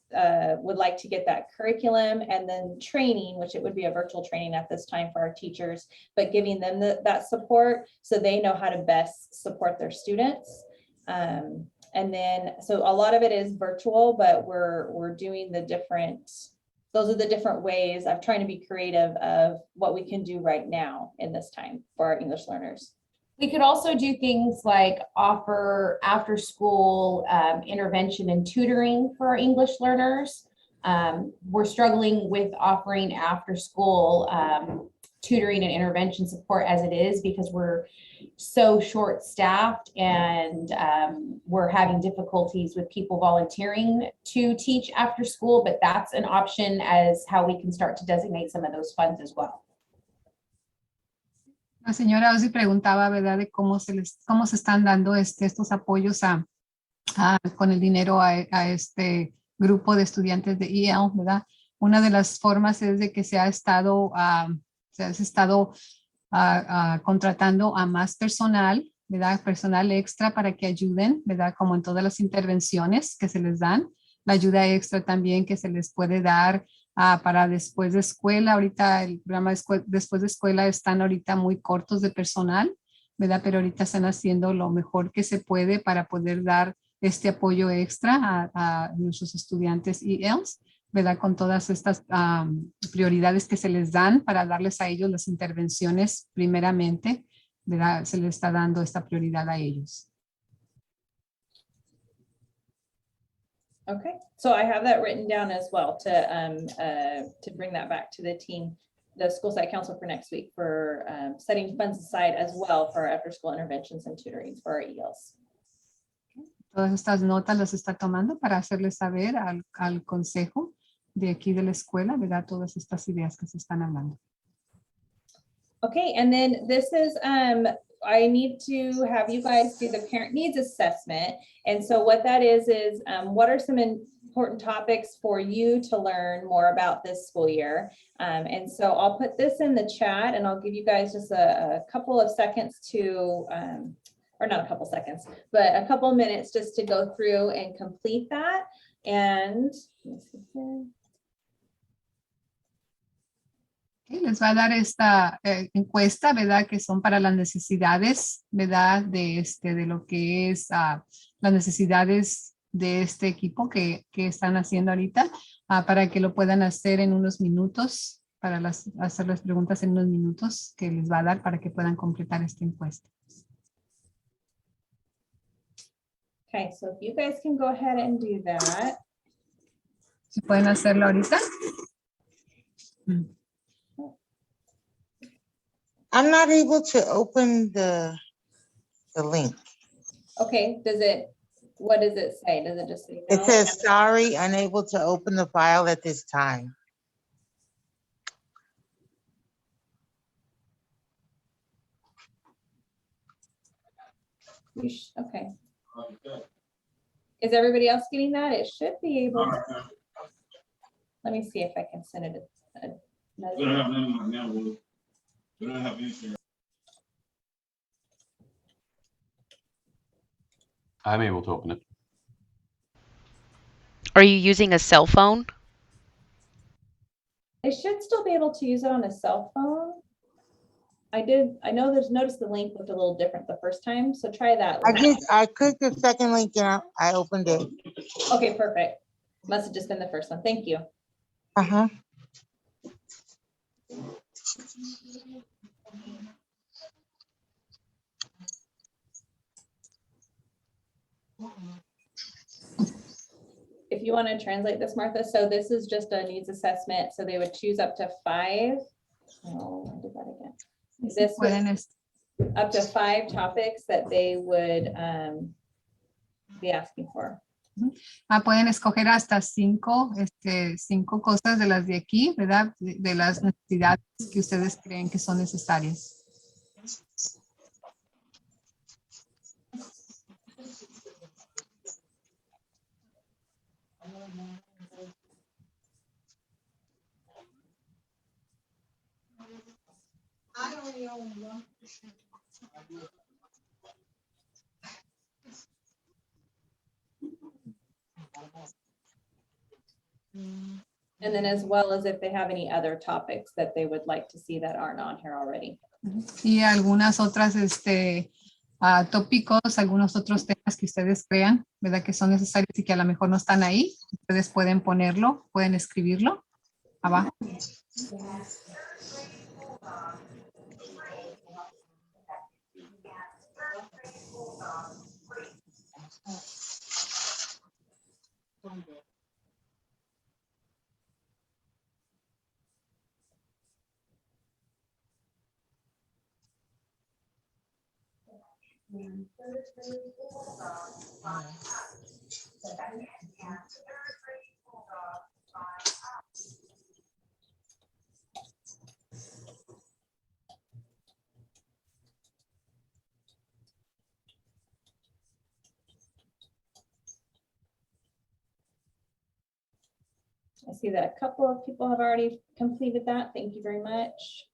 would like to get that curriculum and then training, which it would be a virtual training at this time for our teachers, but giving them that support so they know how to best support their students. And then, so a lot of it is virtual, but we're doing those are the different ways of trying to be creative of what we can do right now in this time for our English learners. We could also do things like offer after school intervention and tutoring for our English learners. We're struggling with offering after school tutoring and intervention support as it is because we're so short-staffed and we're having difficulties with people volunteering to teach after school, but that's an option as how we can start to designate some of those funds as well. La señora Ozzy preguntaba, ¿verdad?, de cómo se están dando estos apoyos con el dinero a este grupo de estudiantes de EL, ¿verdad? Una de las formas es de que se ha estado contratando a más personal, ¿verdad? Personal extra para que ayuden, ¿verdad? Como en todas las intervenciones que se les dan. La ayuda extra también que se les puede dar para después de escuela. Ahorita el programa después de escuela están ahorita muy cortos de personal, ¿verdad? Pero ahorita están haciendo lo mejor que se puede para poder dar este apoyo extra a nuestros estudiantes ELs, ¿verdad? Con todas estas prioridades que se les dan para darles a ellos las intervenciones primeramente, ¿verdad? Se les está dando esta prioridad a ellos. Okay, so I have that written down as well to bring that back to the team, the school site council for next week for setting funds aside as well for after school interventions and tutoring for our ELs. Todas estas notas las está tomando para hacerles saber al consejo de aquí de la escuela, ¿verdad? Todas estas ideas que se están hablando. Okay, and then this is, I need to have you guys do the parent needs assessment. And so what that is what are some important topics for you to learn more about this school year? And so I'll put this in the chat and I'll give you guys just a couple of seconds to, or not a couple seconds, but a couple minutes just to go through and complete that. And let me see here. Les va a dar esta encuesta, ¿verdad? Que son para las necesidades, ¿verdad? De lo que es las necesidades de este equipo que están haciendo ahorita, para que lo puedan hacer en unos minutos, para hacer las preguntas en unos minutos que les va a dar para que puedan completar esta encuesta. Okay, so if you guys can go ahead and do that. ¿Se pueden hacerlo ahorita? I'm not able to open the link. Okay, what does it say? Does it just say no? It says, sorry, unable to open the file at this time. Okay. Is everybody else getting that? It should be able to. Let me see if I can send it. I'm able to open it. Are you using a cell phone? They should still be able to use it on a cell phone. I know noticed the link looked a little different the first time, so try that. I clicked the second link and I opened it. Okay, perfect. Must have just been the first one. Thank you. Uh-huh. If you want to translate this, Martha, so this is just a needs assessment. So they would choose up to 5. Oh, I did that again. This was up to 5 topics that they would be asking for. Pueden escoger hasta 5 cosas de las de aquí, ¿verdad? De las necesidades que ustedes creen que son necesarias. And then as well as if they have any other topics that they would like to see that aren't on here already. Y algunas otras tópicos, algunos otros temas que ustedes crean, ¿verdad? Que son necesarios y que a lo mejor no están ahí. Ustedes pueden ponerlo, pueden escribirlo abajo. I see that a couple of people have already completed that. Thank you very much.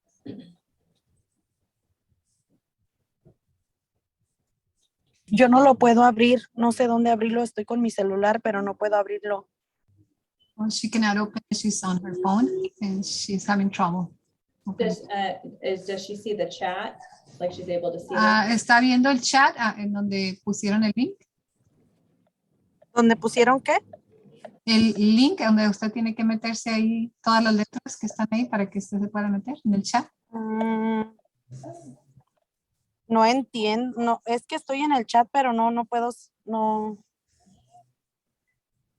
Yo no lo puedo abrir, no sé dónde abrirlo, estoy con mi celular, pero no puedo abrirlo. Well, she cannot open it. She's on her phone and she's having trouble. Does she see the chat? Like she's able to see it? ¿Está viendo el chat en donde pusieron el link? ¿Dónde pusieron qué? El link donde usted tiene que meterse ahí, todas las letras que están ahí para que usted se pueda meter en el chat. No entiendo, no, es que estoy en el chat, pero no puedo, no.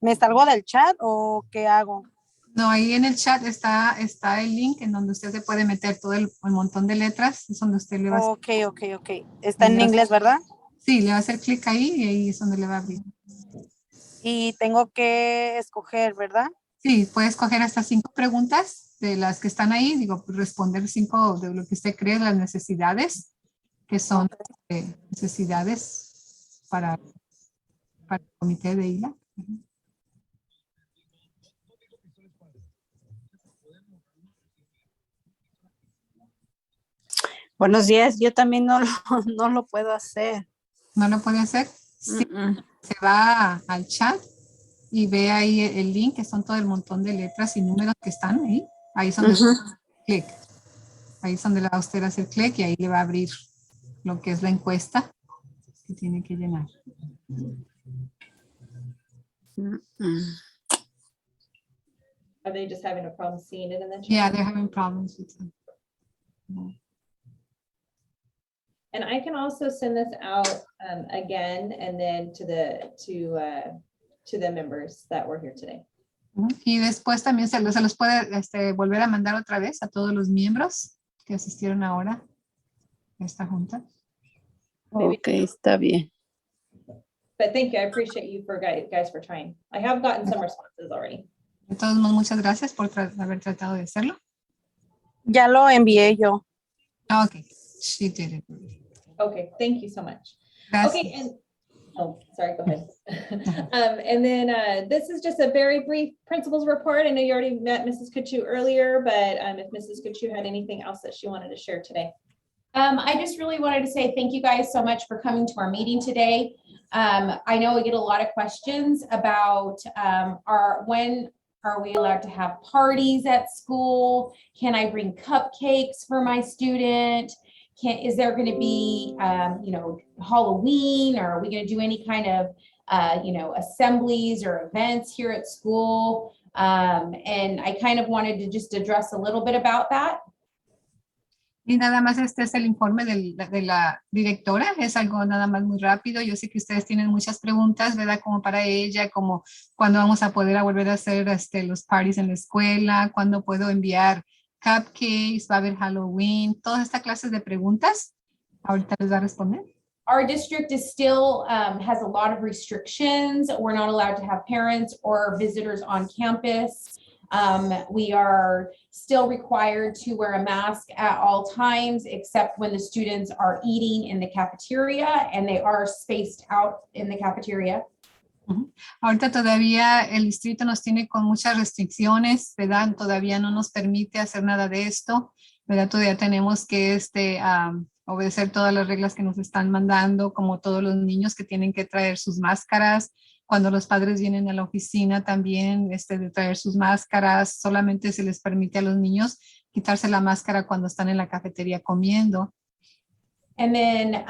¿Me salgo del chat o qué hago? No, ahí en el chat está el link en donde usted se puede meter todo el montón de letras, es donde usted le va a hacer. Ok. Está en inglés, ¿verdad? Sí, le va a hacer clic ahí y ahí es donde le va a abrir. Y tengo que escoger, ¿verdad? Sí, puede escoger hasta 5 preguntas de las que están ahí, digo, responder 5 de lo que usted cree las necesidades que son necesidades para el comité de ELAC. Buenos días, yo también no lo puedo hacer. ¿No lo puede hacer? Sí. Se va al chat y ve ahí el link, que son todo el montón de letras y números que están ahí. Ahí es donde clic. Ahí es donde le va a usted hacer clic y ahí le va a abrir lo que es la encuesta que tiene que llenar. Are they just having a problem seeing it in the chat? Yeah, they're having problems with it. And I can also send this out again and then to the members that were here today. Y después también se los puede volver a mandar otra vez a todos los miembros que asistieron ahora a esta junta. Ok, está bien. But thank you. I appreciate you guys for trying. I have gotten some responses already. De todos modos, muchas gracias por haber tratado de hacerlo. Ya lo envié yo. Okay, she did it. Okay, thank you so much. Gracias. Okay, and oh, sorry, go ahead. And then this is just a very brief principals report. I know you already met Mrs. Kachu earlier, but if Mrs. Kachu had anything else that she wanted to share today. I just really wanted to say thank you guys so much for coming to our meeting today. I know we get a lot of questions about when are we allowed to have parties at school? Can I bring cupcakes for my student? Is there going to be, Halloween, or are we going to do any kind of, assemblies or events here at school? And I kind of wanted to just address a little bit about that. Y nada más este es el informe de la directora, es algo nada más muy rápido. Yo sé que ustedes tienen muchas preguntas, ¿verdad? Como para ella, como cuándo vamos a poder volver a hacer los parties en la escuela, cuándo puedo enviar cupcakes, va a haber Halloween, todas estas clases de preguntas. Ahorita les va a responder. Our district is still has a lot of restrictions. We're not allowed to have parents or visitors on campus. We are still required to wear a mask at all times, except when the students are eating in the cafeteria, and they are spaced out in the cafeteria. Ahorita todavía el distrito nos tiene con muchas restricciones, ¿verdad? Todavía no nos permite hacer nada de esto, ¿verdad? Todavía tenemos que obedecer todas las reglas que nos están mandando, como todos los niños que tienen que traer sus máscaras. Cuando los padres vienen a la oficina también de traer sus máscaras, solamente se les permite a los niños quitarse la máscara cuando están en la cafetería comiendo. And then,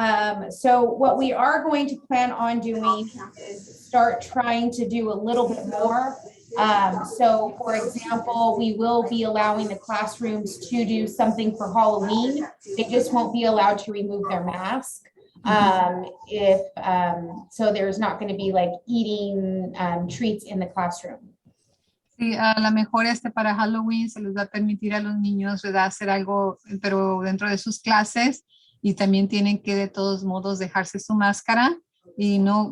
so what we are going to plan on doing is start trying to do a little bit more. So for example, we will be allowing the classrooms to do something for Halloween. They just won't be allowed to remove their mask. So there's not going to be like eating treats in the classroom. Sí, a lo mejor para Halloween se les va a permitir a los niños, ¿verdad? Hacer algo, pero dentro de sus clases, y también tienen que de todos modos dejarse su máscara y no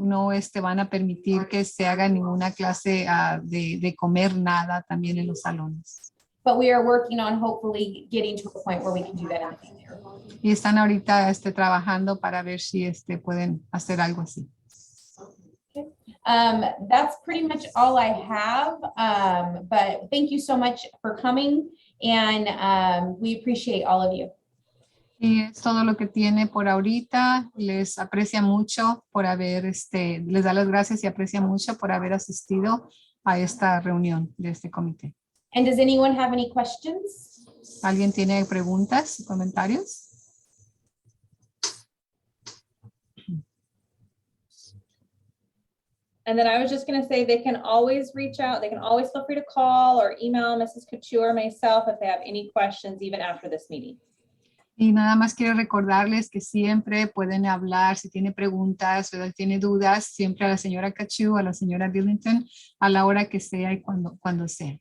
van a permitir que se haga ninguna clase de comer nada también en los salones. But we are working on hopefully getting to a point where we can do that in the future. Y están ahorita trabajando para ver si pueden hacer algo así. Okay. That's pretty much all I have. But thank you so much for coming, and we appreciate all of you. Y es todo lo que tiene por ahorita. Les aprecia mucho por haber, les da las gracias y aprecia mucho por haber asistido a esta reunión de este comité. And does anyone have any questions? ¿Alguien tiene preguntas y comentarios? And then I was just going to say they can always reach out. They can always feel free to call or email Mrs. Kachu or myself if they have any questions, even after this meeting. Y nada más quiero recordarles que siempre pueden hablar, si tiene preguntas, ¿verdad? Tiene dudas, siempre a la señora Kachu, a la señora Billington, a la hora que sea y cuando sea.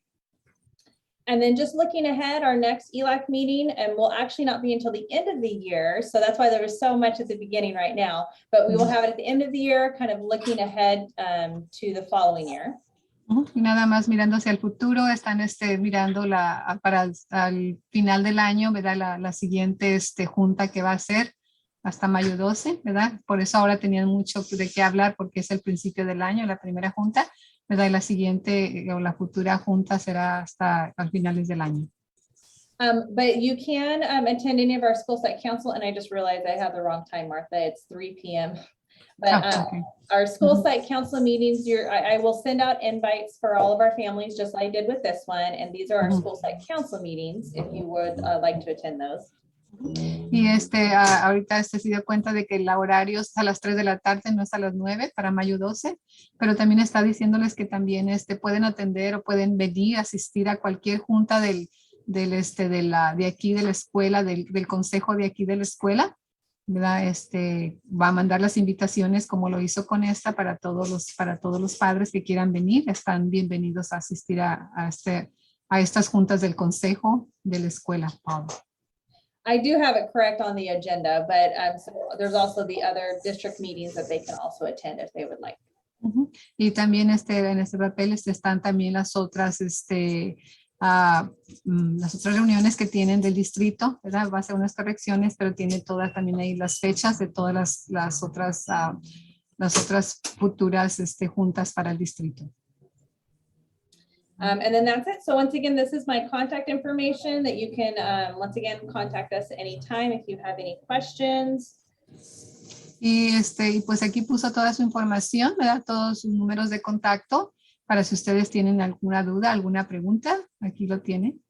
And then just looking ahead, our next ELAC meeting, and will actually not be until the end of the year. So that's why there was so much at the beginning right now, but we will have it at the end of the year, kind of looking ahead to the following year. Y nada más mirando hacia el futuro, están mirando para al final del año, ¿verdad? La siguiente junta que va a ser hasta mayo 12, ¿verdad? Por eso ahora tenían mucho de qué hablar porque es el principio del año, la primera junta, ¿verdad? Y la siguiente o la futura junta será hasta a finales del año. But you can attend any of our school site council, and I just realized I have the wrong time, Martha. It's 3 p.m. But Okay. our school site council meetings, I will send out invites for all of our families, just like I did with this one. And these are our school site council meetings, if you would like to attend those. Y ahorita se dio cuenta de que el horario es a las 3 de la tarde, no es a las 9 para mayo 12, pero también está diciéndoles que también pueden atender o pueden venir, asistir a cualquier junta de aquí de la escuela, del consejo de aquí de la escuela, ¿verdad? Va a mandar las invitaciones como lo hizo con esta para todos los padres que quieran venir, están bienvenidos a asistir a estas juntas del consejo de la escuela. I do have it correct on the agenda, but so there's also the other district meetings that they can also attend if they would like. Y también en este papel están también las otras reuniones que tienen del distrito, ¿verdad? Va a hacer unas correcciones, pero tiene todas también ahí las fechas de todas las otras futuras juntas para el distrito. And then that's it. So once again, this is my contact information that you can, once again, contact us anytime if you have any questions. Y pues aquí puso toda su información, ¿verdad? Todos sus números de contacto para si ustedes tienen alguna duda, alguna pregunta, aquí lo tienen.